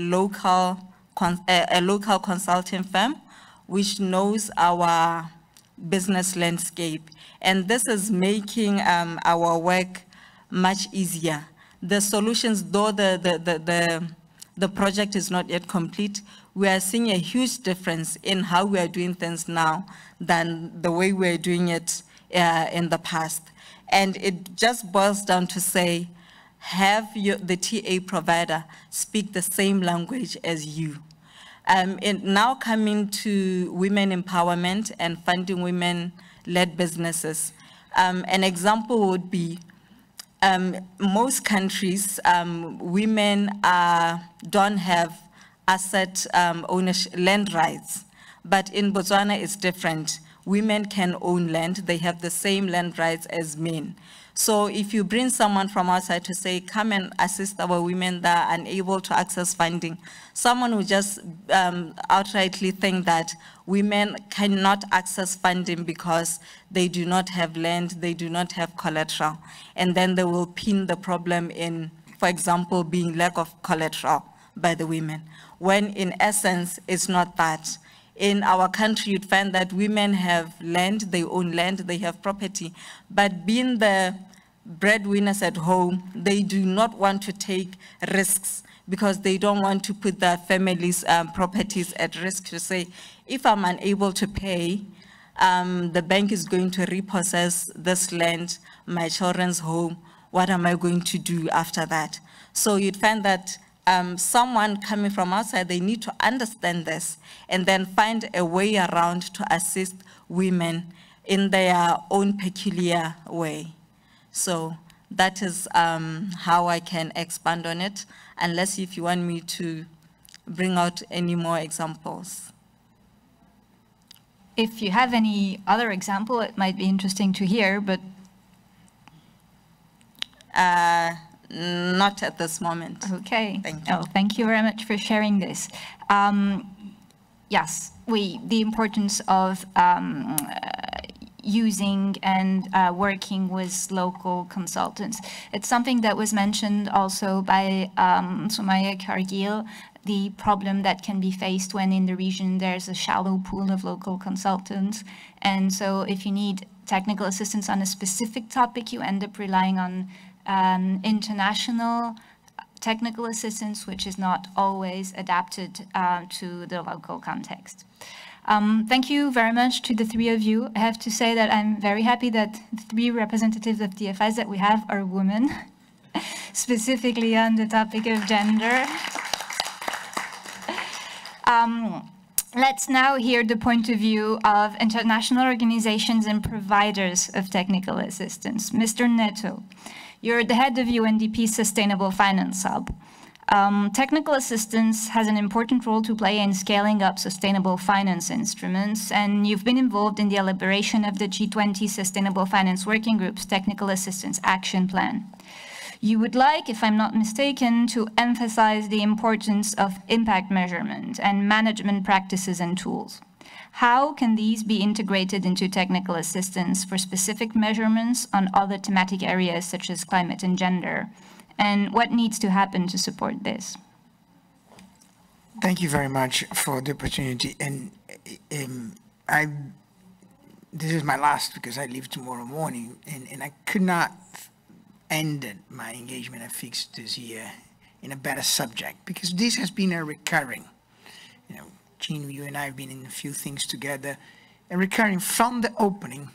local consulting firm which knows our business landscape. And this is making our work much easier. The solutions, though the project is not yet complete, we are seeing a huge difference in how we are doing things now than the way we were doing it in the past. And it just boils down to say, have the TA provider speak the same language as you. Now coming to women empowerment and funding women-led businesses, an example would be most countries, women don't have asset ownership, land rights, but in Botswana it's different. Women can own land, they have the same land rights as men. So if you bring someone from outside to say, come and assist our women that are unable to access funding, someone will just outrightly think that women cannot access funding because they do not have land, they do not have collateral. And then they will pin the problem in, for example, being lack of collateral by the women, when in essence, it's not that. In our country, you'd find that women have land, they own land, they have property, but being the breadwinners at home, they do not want to take risks because they don't want to put their family's properties at risk to say, if I'm unable to pay, the bank is going to repossess this land, my children's home, what am I going to do after that? So you'd find that someone coming from outside, they need to understand this and then find a way around to assist women in their own peculiar way. So that is how I can expand on it, unless if you want me to bring out any more examples. If you have any other example, it might be interesting to hear, but not at this moment. Okay. Thank you. Oh, thank you very much for sharing this. Yes, the importance of using and working with local consultants. It's something that was mentioned also by Sumaya Cargill, the problem that can be faced when in the region there's a shallow pool of local consultants. And so if you need technical assistance on a specific topic, you end up relying on international technical assistance, which is not always adapted to the local context. Thank you very much to the three of you. I have to say that I'm very happy that the three representatives of DFIs that we have are women, specifically on the topic of gender. Let's now hear the point of view of international organizations and providers of technical assistance. Mr. Neto, you're the head of UNDP's Sustainable Finance Hub. Technical assistance has an important role to play in scaling up sustainable finance instruments, and you've been involved in the elaboration of the G20 Sustainable Finance Working Group's Technical Assistance Action Plan. You would like, if I'm not mistaken, to emphasize the importance of impact measurement and management practices and tools. How can these be integrated into technical assistance for specific measurements on other thematic areas such as climate and gender? And what needs to happen to support this? Thank you very much for the opportunity. And this is my last because I leave tomorrow morning, and I could not ended my engagement at FIX this year in a better subject, because this has been a recurring, Jean, you and I have been in a few things together, and recurring from the opening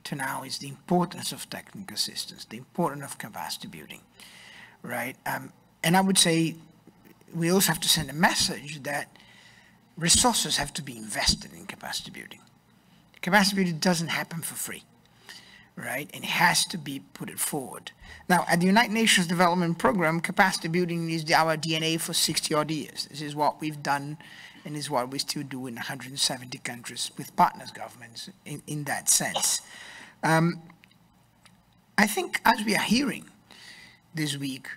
to now is the importance of technical assistance, the importance of capacity building, right? And I would say we also have to send a message that resources have to be invested in capacity building. Capacity building doesn't happen for free, right? And it has to be put forward. Now, at the United Nations Development Program, capacity building is our DNA for 60 odd years. This is what we've done and is what we still do in 170 countries with partners governments in that sense. I think as we are hearing this week,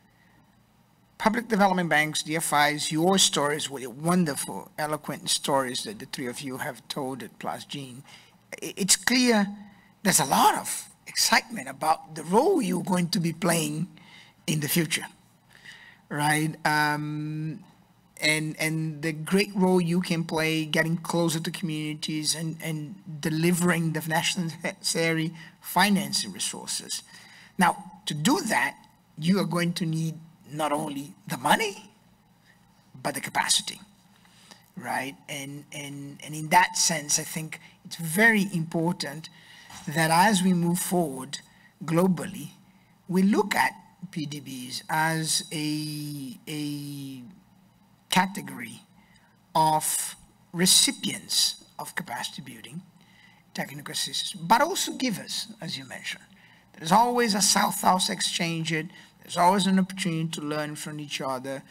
public development banks, DFIs, your stories were wonderful, eloquent stories that the three of you have told at Plus Gene. It's clear there's a lot of excitement about the role you're going to be playing in the future, right? And the great role you can play getting closer to communities and delivering the necessary financing resources. Now, to do that, you are going to need not only the money, but the capacity, right? And in that sense, I think it's very important that as we move forward globally, we look at PDBs as a category of recipients of capacity building, technical assistance, but also givers, as you mentioned. There's always a South-South exchange. There's always an opportunity to learn from each other.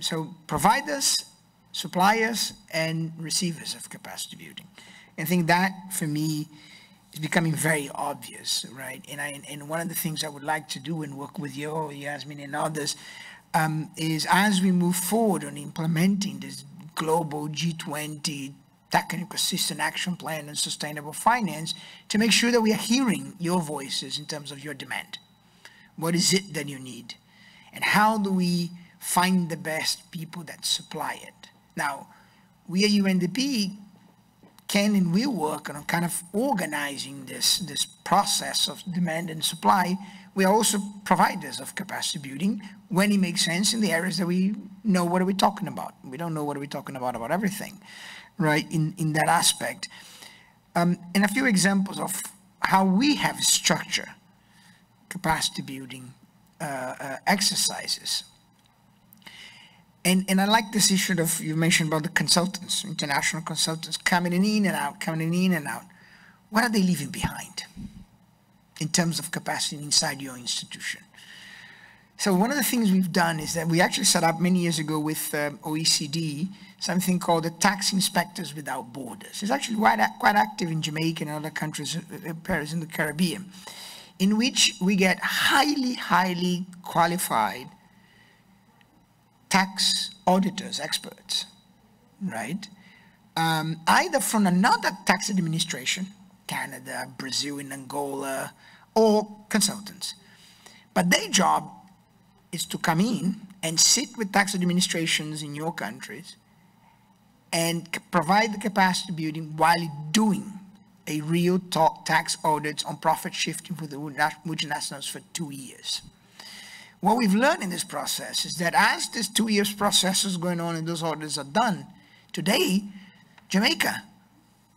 So providers, suppliers, and receivers of capacity building. I think that, for me, is becoming very obvious, right? And one of the things I would like to do and work with you, Yasmin, and others, is as we move forward on implementing this global G20 technical assistance action plan and sustainable finance, to make sure that we are hearing your voices in terms of your demand. What is it that you need? And how do we find the best people that supply it? Now, we at UNDP can and will work on kind of organizing this process of demand and supply. We are also providers of capacity building when it makes sense in the areas that we know what are we talking about. We don't know what are we talking about everything, right, in that aspect. And a few examples of how we have structured capacity building exercises. And I like this issue of, you mentioned about the consultants, international consultants coming in and out, coming in and out. What are they leaving behind in terms of capacity inside your institution? So one of the things we've done is that we actually set up many years ago with OECD something called the Tax Inspectors Without Borders. It's actually quite active in Jamaica and other countries, Paris in the Caribbean, in which we get highly qualified tax auditors, experts, right? Either from another tax administration, Canada, Brazil, and Angola, or consultants. But their job is to come in and sit with tax administrations in your countries and provide the capacity building while doing a real tax audit on profit shifting for the multinationals for 2 years. What we've learned in this process is that as this 2 years process is going on and those audits are done, today, Jamaica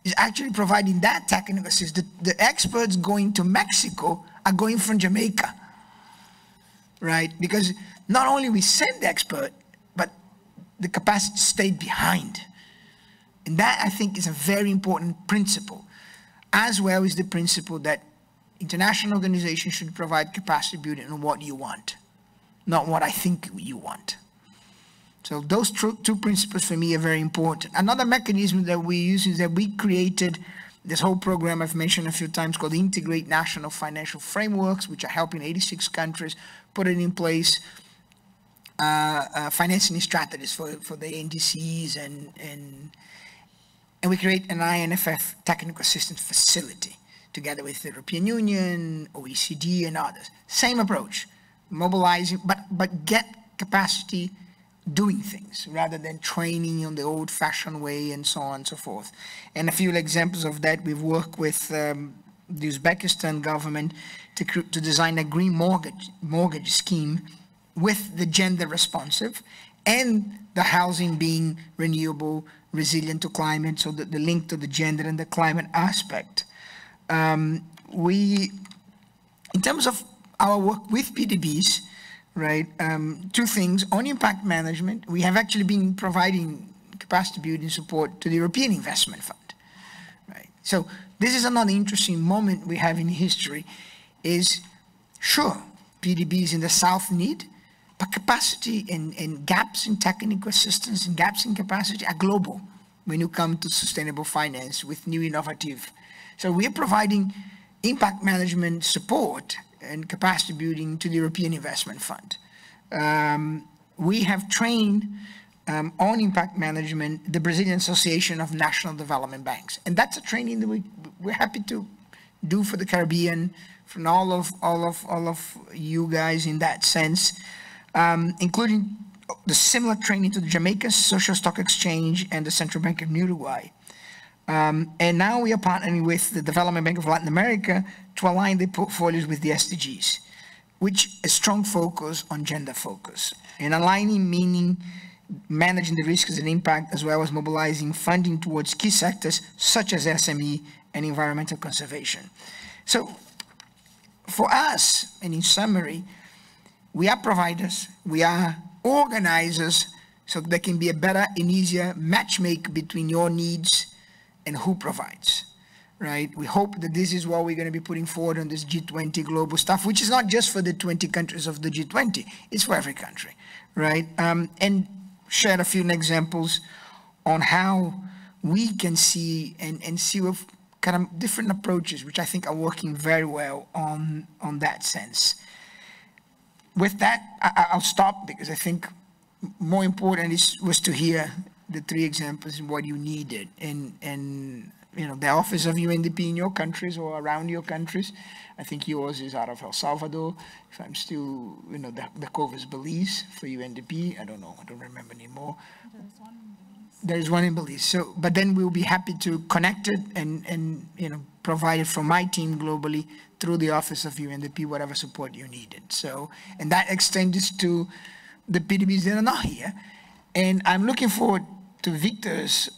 is actually providing that technical assistance. The experts going to Mexico are going from Jamaica, right? Because not only we send the expert, but the capacity stayed behind. And that, I think, is a very important principle, as well as the principle that international organizations should provide capacity building on what you want, not what I think you want. So those two principles for me are very important. Another mechanism that we use is that we created this whole program I've mentioned a few times called Integrate National Financial Frameworks, which are helping 86 countries putting in place financing strategies for the NDCs, and we create an INFF technical assistance facility together with the European Union, OECD, and others. Same approach, mobilizing, but get capacity doing things rather than training on the old-fashioned way and so on and so forth. And a few examples of that, we've worked with the Uzbekistan government to design a green mortgage scheme with the gender responsive and the housing being renewable, resilient to climate, so that the link to the gender and the climate aspect. We, in terms of our work with PDBs, right, two things. On impact management, we have actually been providing capacity building support to the European Investment Fund, right? So this is another interesting moment we have in history is, sure, PDBs in the South need But capacity and gaps in technical assistance and gaps in capacity are global when you come to sustainable finance with new innovative. So we are providing impact management support and capacity building to the European Investment Fund. We have trained on impact management the Brazilian Association of National Development Banks. And that's a training that we're happy to do for the Caribbean, from all of you guys in that sense, including the similar training to the Jamaica Social Stock Exchange and the Central Bank of Uruguay. And now we are partnering with the Development Bank of Latin America to align their portfolios with the SDGs, which a strong focus on gender focus. And aligning meaning managing the risks and impact, as well as mobilizing funding towards key sectors such as SME and environmental conservation. So for us, and in summary, we are providers, we are organizers, so there can be a better and easier matchmake between your needs and who provides, right? We hope that this is what we're going to be putting forward on this G20 global stuff, which is not just for the 20 countries of the G20, it's for every country, right? And share a few examples on how we can see and see with kind of different approaches, which I think are working very well on that sense. With that, I'll stop, because I think more important was to hear the three examples and what you needed, and you know, the office of UNDP in your countries or around your countries. I think yours is out of El Salvador. If I'm still, you know, the covers Belize for UNDP. I don't know. I don't remember anymore. There is one in Belize. So, but then we'll be happy to connect it and you know, provide it from my team globally through the office of UNDP, whatever support you needed. So, and that extends to the PDBs that are not here. And I'm looking forward to Victor's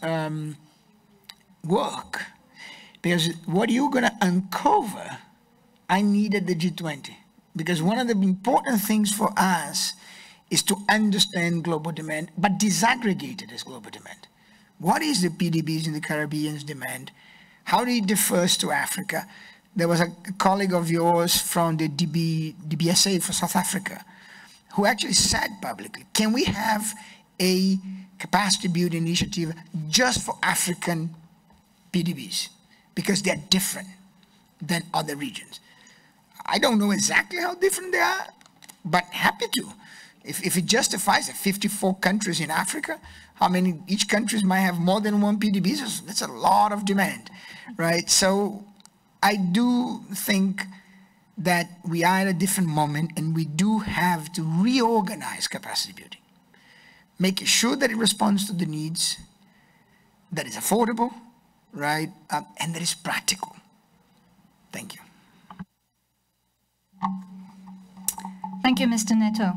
work, because what you're going to uncover, I needed the G20, because one of the important things for us is to understand global demand, but disaggregate it as global demand. What is the PDBs in the Caribbean's demand? How do it differs to Africa? There was a colleague of yours from the DBSA for South Africa who actually said publicly, can we have a capacity building initiative just for African PDBs? Because they're different than other regions. I don't know exactly how different they are, but happy to. If it justifies that 54 countries in Africa, how many, each country might have more than one PDB, that's a lot of demand, right? So I do think that we are at a different moment, and we do have to reorganize capacity building, making sure that it responds to the needs, that is affordable, right, and that is practical. Thank you. Thank you, Mr. Neto.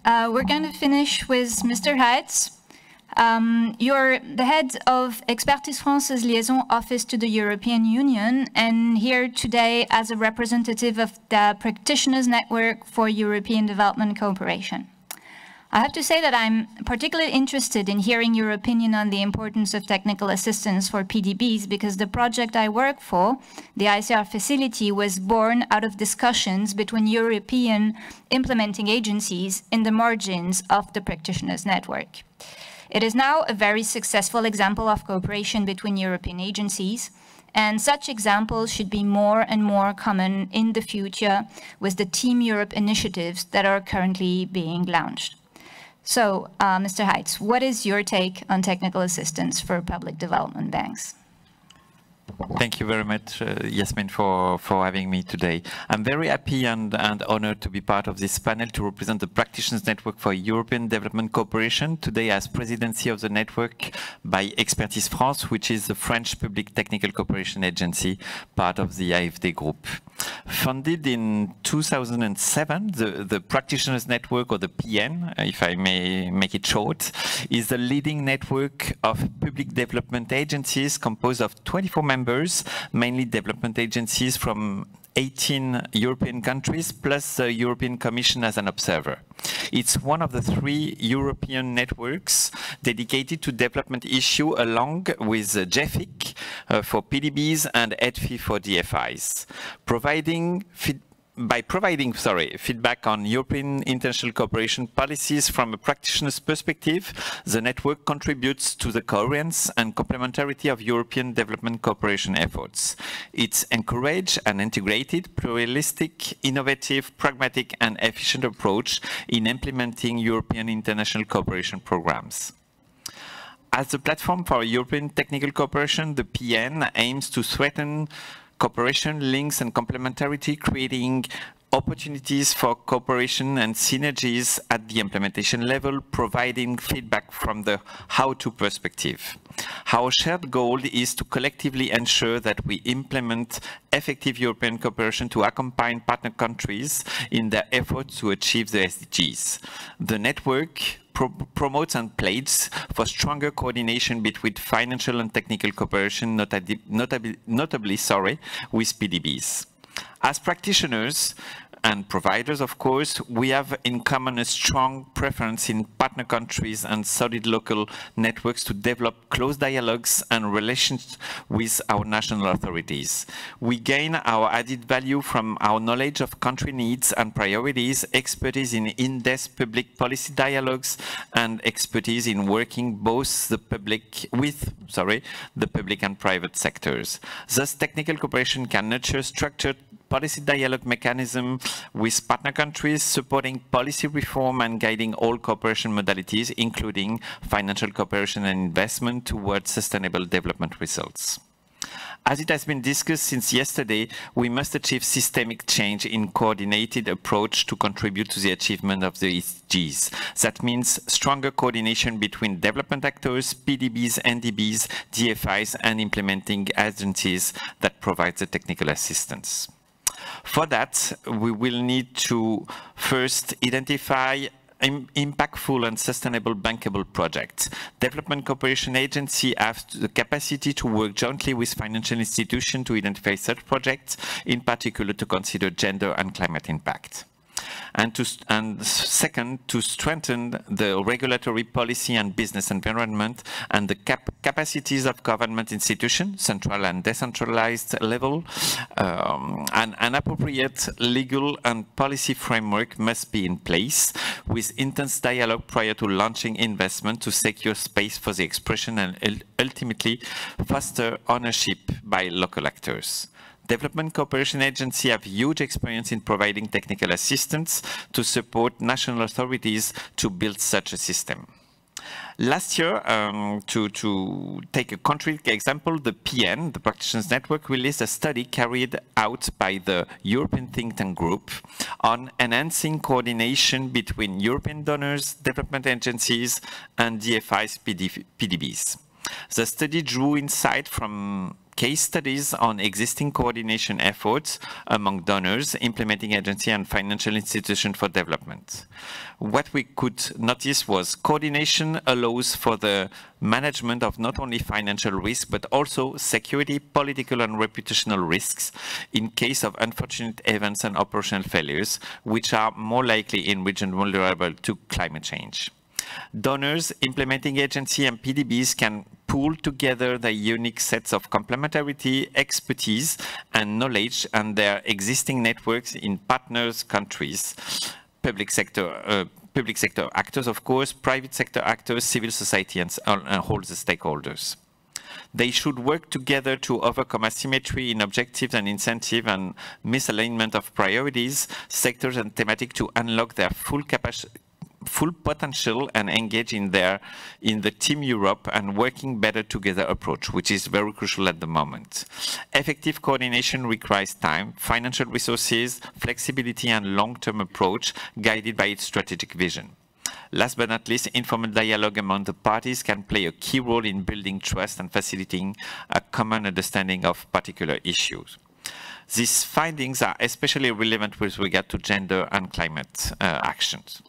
We're going to finish with Mr. Heitz. You're the head of Expertise France's liaison office to the European Union, and here today as a representative of the Practitioners Network for European Development Cooperation. I have to say that I'm particularly interested in hearing your opinion on the importance of technical assistance for PDBs, because the project I work for, the ICR facility, was born out of discussions between European implementing agencies in the margins of the Practitioners Network. It is now a very successful example of cooperation between European agencies, and such examples should be more and more common in the future with the Team Europe initiatives that are currently being launched. So, Mr. Heitz, what is your take on technical assistance for public development banks? Thank you very much, Yasmin, for having me today. I'm very happy and honored to be part of this panel to represent the Practitioners Network for European Development Cooperation, today as presidency of the network by Expertise France, which is the French public technical cooperation agency, part of the AFD group. Founded in 2007, the Practitioners Network, or the PN, if I may make it short, is the leading network of public development agencies composed of 24 members, mainly development agencies from 18 European countries, plus the European Commission as an observer. It's one of the 3 European networks dedicated to development issue, along with GEFIC for PDBs and EDFI for DFIs, providing by providing feedback on European international cooperation policies from a practitioner's perspective, the network contributes to the coherence and complementarity of European development cooperation efforts. It encourages an integrated, pluralistic, innovative, pragmatic and efficient approach in implementing European international cooperation programs. As a platform for European technical cooperation, the PN aims to strengthen cooperation, links and complementarity, creating opportunities for cooperation and synergies at the implementation level, providing feedback from the how-to perspective. Our shared goal is to collectively ensure that we implement effective European cooperation to accompany partner countries in their efforts to achieve the SDGs. The network promotes and plays for stronger coordination between financial and technical cooperation, notably with PDBs. As practitioners and providers, of course, we have in common a strong preference in partner countries and solid local networks to develop close dialogues and relations with our national authorities. We gain our added value from our knowledge of country needs and priorities, expertise in in-depth public policy dialogues, and expertise in working both the public and private sectors. Thus, technical cooperation can nurture structured policy dialogue mechanism with partner countries, supporting policy reform and guiding all cooperation modalities, including financial cooperation and investment towards sustainable development results. As it has been discussed since yesterday, we must achieve systemic change in coordinated approach to contribute to the achievement of the SDGs. That means stronger coordination between development actors, PDBs, NDBs, DFIs, and implementing agencies that provide the technical assistance. For that, we will need to first identify impactful and sustainable bankable projects. Development Cooperation Agency has the capacity to work jointly with financial institutions to identify such projects, in particular to consider gender and climate impact. And second, to strengthen the regulatory policy and business environment and the capacities of government institutions, central and decentralized level, and an appropriate legal and policy framework must be in place with intense dialogue prior to launching investment to secure space for the expression and ultimately foster ownership by local actors. Development Cooperation Agency have huge experience in providing technical assistance to support national authorities to build such a system. Last year, to take a concrete example, the PN, the Practitioners Network, released a study carried out by the European think tank group on enhancing coordination between European donors, development agencies, and DFI's PDBs. The study drew insight from case studies on existing coordination efforts among donors, implementing agency and financial institutions for development. What we could notice was coordination allows for the management of not only financial risk, but also security, political and reputational risks in case of unfortunate events and operational failures, which are more likely in regions vulnerable to climate change. Donors, implementing agency and PDBs can pool together their unique sets of complementarity, expertise, and knowledge and their existing networks in partners countries, public sector actors, of course, private sector actors, civil society, and all the stakeholders. They should work together to overcome asymmetry in objectives and incentives and misalignment of priorities, sectors, and thematic to unlock their full potential and engage in the Team Europe and working better together approach, which is very crucial at the moment. Effective coordination requires time, financial resources, flexibility, and long-term approach guided by its strategic vision. Last but not least, informal dialogue among the parties can play a key role in building trust and facilitating a common understanding of particular issues. These findings are especially relevant with regard to gender and climate actions.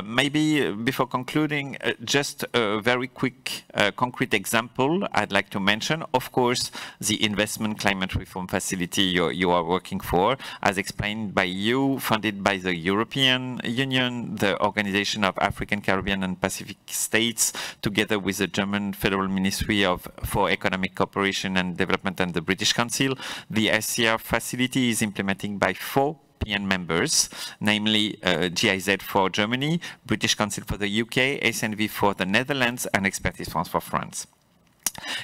Maybe before concluding, just a very quick concrete example I'd like to mention. Of course, the Investment Climate Reform Facility you are working for, as explained by you, funded by the European Union, the Organization of African, Caribbean and Pacific States, together with the German Federal Ministry for Economic Cooperation and Development and the British Council. The SCR facility is implemented by 4 European members, namely GIZ for Germany, British Council for the UK, SNV for the Netherlands, and Expertise France for France.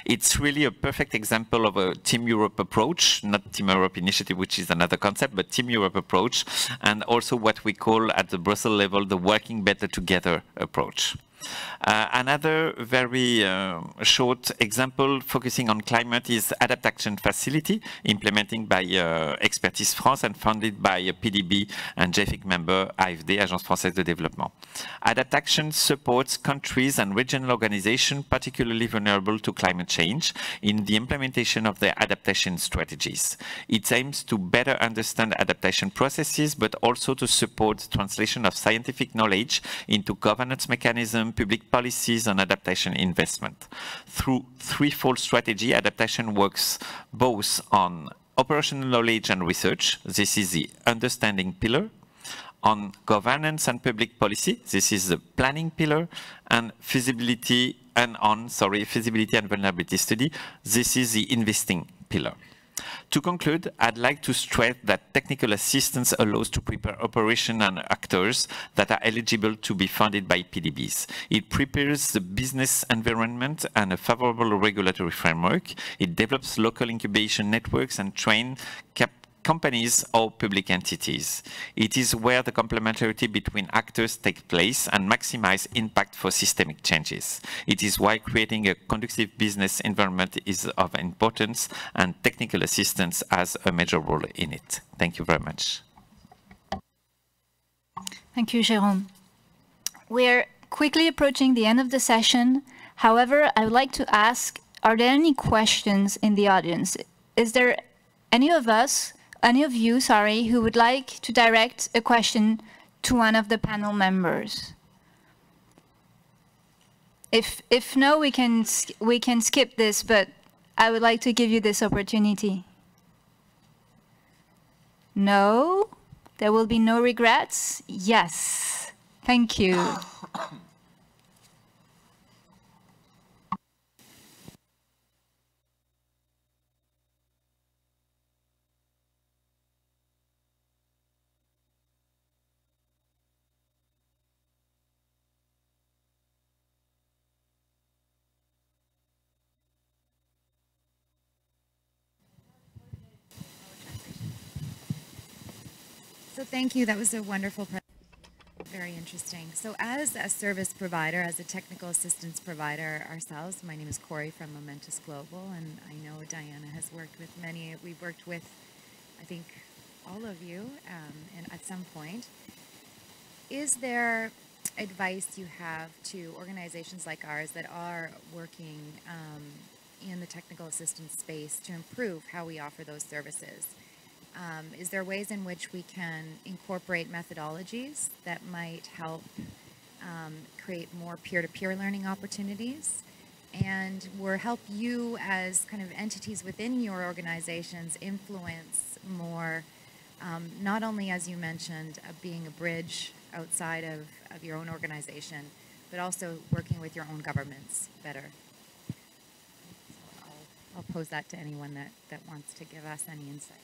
It's really a perfect example of a Team Europe approach, not Team Europe initiative, which is another concept, but Team Europe approach, and also what we call at the Brussels level, the working better together approach. Another very short example focusing on climate is Adapt Action Facility, implementing by Expertise France and funded by a PDB and JFIC member AFD, Agence Française de Développement. Adapt Action supports countries and regional organizations particularly vulnerable to climate change in the implementation of their adaptation strategies. It aims to better understand adaptation processes, but also to support translation of scientific knowledge into governance mechanisms, public policies on adaptation investment. Through threefold strategy, adaptation works both on operational knowledge and research. This is the understanding pillar. On governance and public policy, this is the planning pillar, and feasibility and vulnerability study, this is the investing pillar. To conclude, I'd like to stress that technical assistance allows to prepare operation and actors that are eligible to be funded by PDBs. It prepares the business environment and a favorable regulatory framework. It develops local incubation networks and train companies or public entities. It is where the complementarity between actors takes place and maximize impact for systemic changes. It is why creating a conducive business environment is of importance, and technical assistance has a major role in it. Thank you very much. Thank you, Jérôme. We're quickly approaching the end of the session. However, I would like to ask, are there any questions in the audience? Is there any of you, who would like to direct a question to one of the panel members? If no, we can skip this, but I would like to give you this opportunity. No? There will be no regrets? Yes. Thank you. So thank you. That was a wonderful presentation. Very interesting. So as a service provider, as a technical assistance provider ourselves, my name is Corey from Momentous Global, and I know Diana has worked with many. We've worked with, I think, all of you and at some point. Is there advice you have to organizations like ours that are working in the technical assistance space to improve how we offer those services? Is there ways in which we can incorporate methodologies that might help create more peer-to-peer learning opportunities, and help you as kind of entities within your organizations influence more, not only, as you mentioned, being a bridge outside of your own organization, but also working with your own governments better? So I'll pose that to anyone that wants to give us any insight.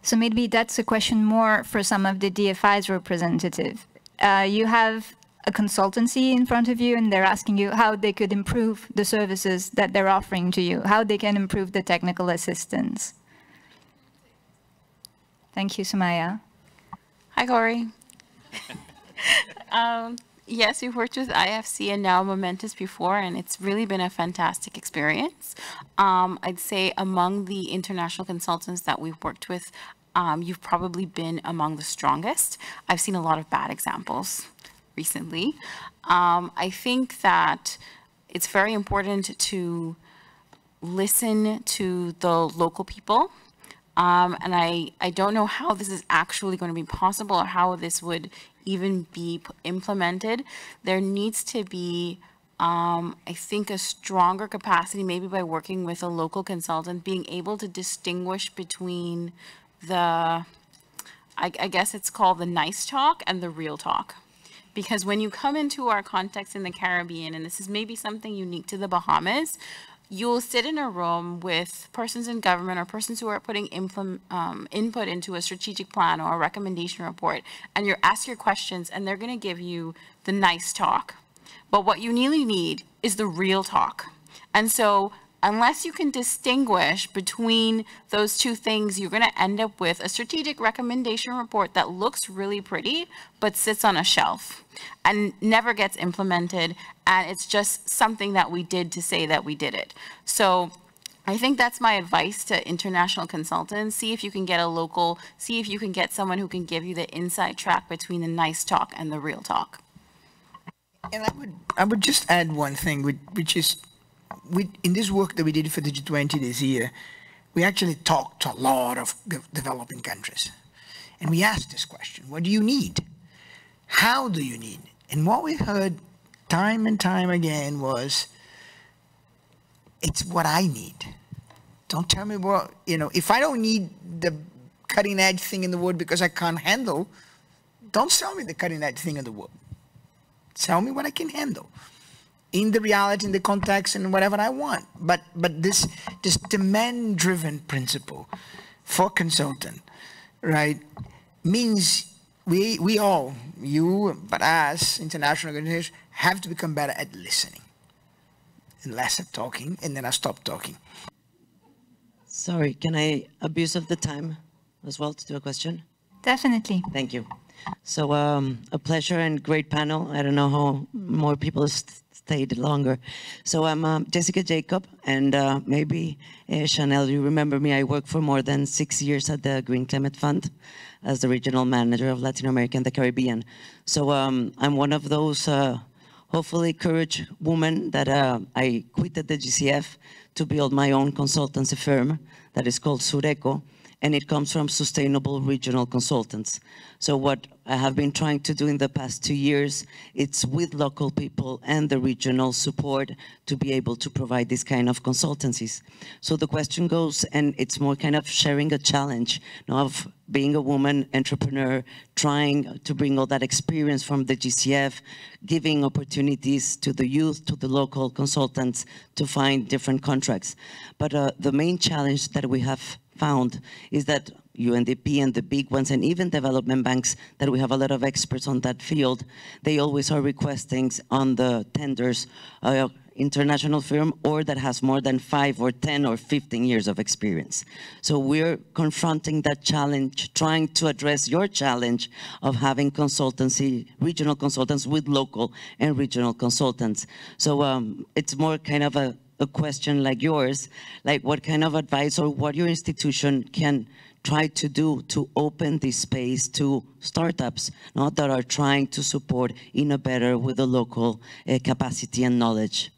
So maybe that's a question more for some of the DFI's representative. You have a consultancy in front of you, and they're asking you how they could improve the services that they're offering to you, how they can improve the technical assistance. Thank you, Sumaya. Hi, Corey. Yes, we've worked with IFC and now Momentous before, and it's really been a fantastic experience. I'd say among the international consultants that we've worked with, you've probably been among the strongest. I've seen a lot of bad examples recently. I think that it's very important to listen to the local people. And I don't know how this is actually going to be possible or how this would even be implemented. There needs to be, I think, a stronger capacity, maybe by working with a local consultant, being able to distinguish between the, I guess it's called the nice talk and the real talk. Because when you come into our context in the Caribbean, and this is maybe something unique to the Bahamas, you'll sit in a room with persons in government or persons who are putting input into a strategic plan or a recommendation report, and you're asked your questions, and they're going to give you the nice talk. But what you really need is the real talk. And so unless you can distinguish between those two things, you're going to end up with a strategic recommendation report that looks really pretty, but sits on a shelf and never gets implemented. And it's just something that we did to say that we did it. So I think that's my advice to international consultants. See if you can get a local, see if you can get someone who can give you the inside track between the nice talk and the real talk. And I would just add one thing, which is, in this work that we did for the G20 this year, we actually talked to a lot of developing countries. And we asked this question: what do you need? How do you need? And what we heard time and time again was, it's what I need. Don't tell me what, if I don't need the cutting edge thing in the world because I can't handle, don't sell me the cutting edge thing in the world. Tell me what I can handle in the reality, in the context, and whatever I want. But this demand-driven principle for consultant, right, means we all, you, but us, international organizations, have to become better at listening and less at talking, and then I stop talking. Sorry, can I abuse of the time as well to do a question? Definitely. Thank you. So a pleasure and great panel. I don't know how more people stayed longer. So I'm Jessica Jacob, and maybe Chanel, you remember me. I worked for more than 6 years at the Green Climate Fund as the regional manager of Latin America and the Caribbean. So I'm one of those hopefully courage women that I quitted the GCF to build my own consultancy firm that is called Sureco, and it comes from Sustainable Regional Consultants. So what I have been trying to do in the past 2 years, it's with local people and the regional support to be able to provide this kind of consultancies. So the question goes, and it's more kind of sharing a challenge of being a woman entrepreneur, trying to bring all that experience from the GCF, giving opportunities to the youth, to the local consultants to find different contracts. But the main challenge that we have found is that UNDP and the big ones, and even development banks, that we have a lot of experts on that field, they always are requesting on the tenders international firm or that has more than 5 or 10 or 15 years of experience. So we're confronting that challenge, trying to address your challenge of having consultancy, regional consultants with local and regional consultants. So it's more kind of a question like yours, like what kind of advice or what your institution can try to do to open this space to startups that are trying to support in a better with the local capacity and knowledge.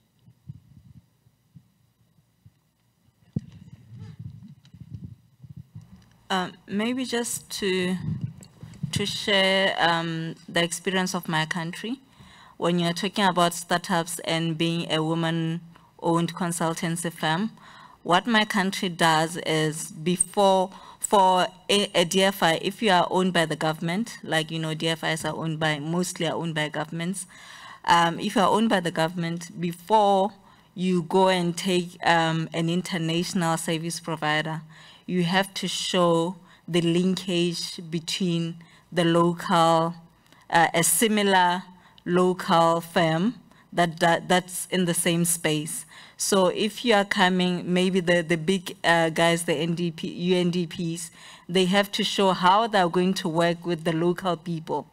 Maybe just to share the experience of my country. When you're talking about startups and being a woman-owned consultancy firm, what my country does is for a DFI, if you are owned by the government, like, DFIs are owned by, mostly are owned by governments. If you are owned by the government, before you go and take an international service provider, you have to show the linkage between the local, a similar local firm that's in the same space. So if you are coming, maybe the big guys, the UNDPs, they have to show how they're going to work with the local people.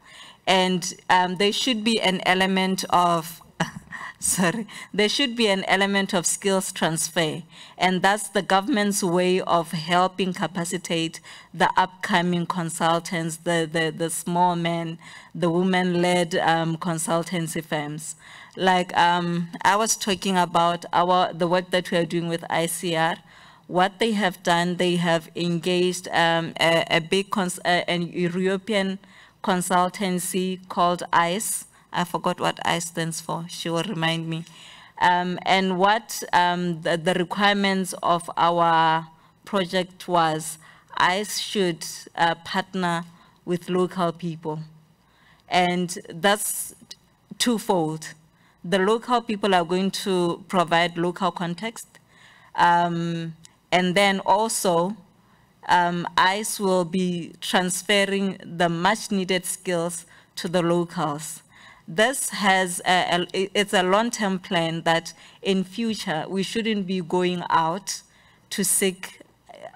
And there should be an element of, there should be an element of skills transfer. And that's the government's way of helping capacitate the upcoming consultants, the small men, the women-led consultancy firms. Like I was talking about the work that we are doing with ICR. What they have done, they have engaged a big an European consultancy called ICE. I forgot what ICE stands for. She will remind me. And what the requirements of our project was, ICE should partner with local people. And that's twofold. The local people are going to provide local context. And then also, ICE will be transferring the much needed skills to the locals. This has, it's a long-term plan that in future, we shouldn't be going out to seek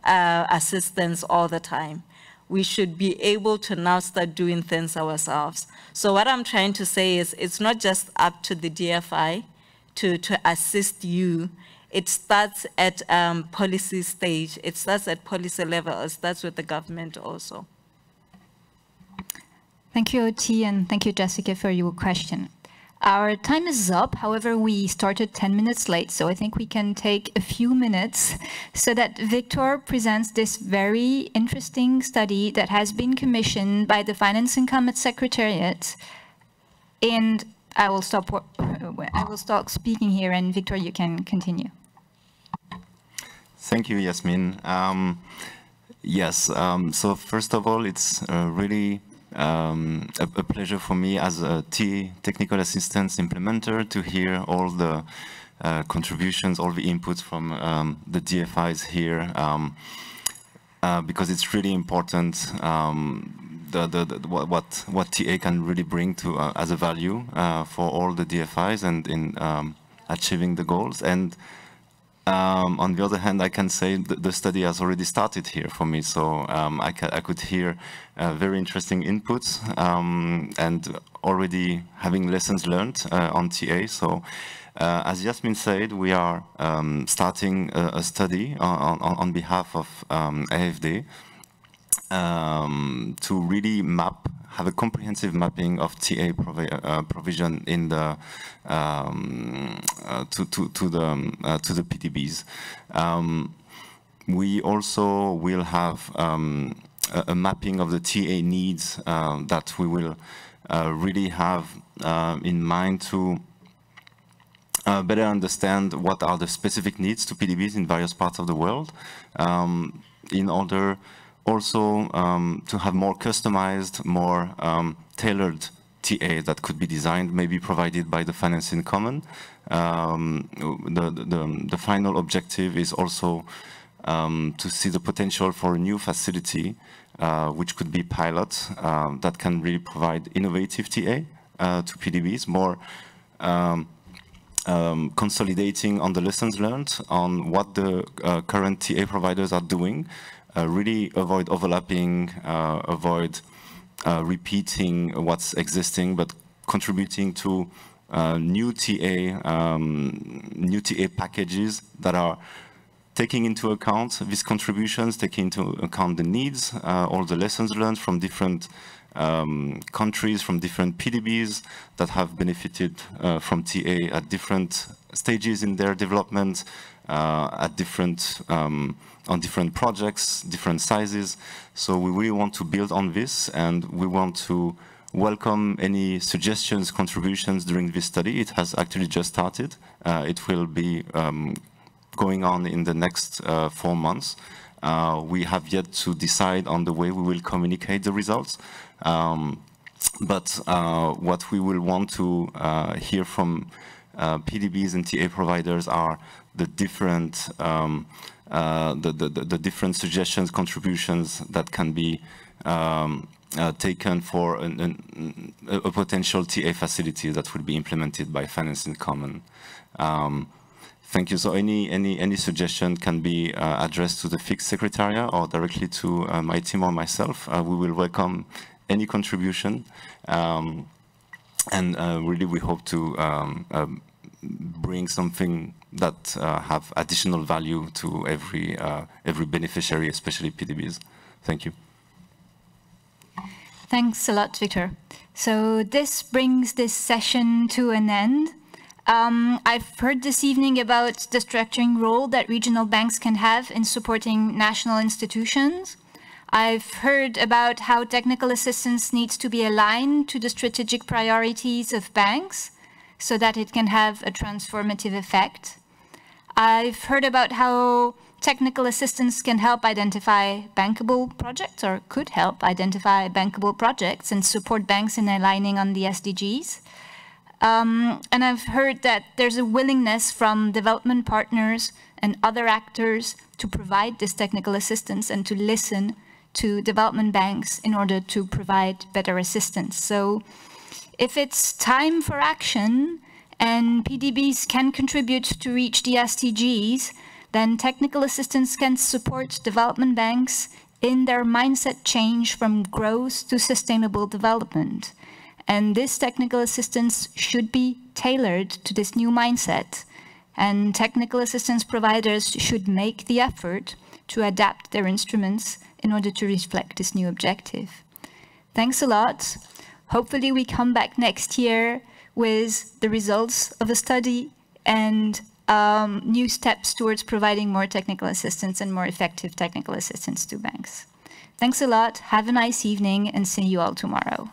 assistance all the time. We should be able to now start doing things ourselves. So what I'm trying to say is it's not just up to the DFI to assist you. It starts at policy stage. It starts at policy level. It starts with the government also. Thank you, Oti, and thank you, Jessica, for your question. Our time is up. However, we started 10 minutes late, so I think we can take a few minutes so that Victor presents this very interesting study that has been commissioned by the Finance and Commons Secretariat. And I will stop speaking here, and Victor, you can continue. Thank you, Yasmin. Yes, so first of all, it's really a pleasure for me as a technical assistance implementer to hear all the contributions, all the inputs from the DFIs here, because it's really important what TA can really bring to as a value for all the DFIs and in achieving the goals. And on the other hand, I can say the study has already started here for me, so I could hear very interesting inputs and already having lessons learned on TA. So as Yasmin said, we are starting a study on behalf of AFD to really have a comprehensive mapping of TA provision in the to the PDBs. We also will have a mapping of the TA needs that we will really have in mind to better understand what are the specific needs to PDBs in various parts of the world, in order also to have more customized, more tailored TA that could be designed, maybe provided by the Finance in Common. The final objective is also to see the potential for a new facility, which could be pilot, that can really provide innovative TA to PDBs, more consolidating on the lessons learned on what the current TA providers are doing, really avoid overlapping, avoid repeating what's existing, but contributing to new TA packages that are taking into account these contributions, taking into account the needs, all the lessons learned from different countries, from different PDBs that have benefited from TA at different stages in their development, at different on different projects, different sizes. So we really want to build on this, and we want to welcome any suggestions, contributions during this study. It has actually just started. It will be going on in the next 4 months. We have yet to decide on the way we will communicate the results. But what we will want to hear from PDBs and TA providers are the different the different suggestions, contributions that can be taken for a potential TA facility that will be implemented by Finance in Common. Thank you. So any suggestion can be addressed to the FIX Secretariat or directly to my team or myself. We will welcome any contribution, and really we hope to bring something that have additional value to every beneficiary, especially PDBs. Thank you. Thanks a lot, Victor. So this brings this session to an end. I've heard this evening about the structuring role that regional banks can have in supporting national institutions. I've heard about how technical assistance needs to be aligned to the strategic priorities of banks so that it can have a transformative effect. I've heard about how technical assistance can help identify bankable projects, or could help identify bankable projects and support banks in aligning on the SDGs. And I've heard that there's a willingness from development partners and other actors to provide this technical assistance and to listen to development banks in order to provide better assistance. So if it's time for action and PDBs can contribute to reach the SDGs, then technical assistance can support development banks in their mindset change from growth to sustainable development. And this technical assistance should be tailored to this new mindset. And technical assistance providers should make the effort to adapt their instruments in order to reflect this new objective. Thanks a lot. Hopefully we come back next year with the results of a study and new steps towards providing more technical assistance and more effective technical assistance to banks. Thanks a lot. Have a nice evening and see you all tomorrow.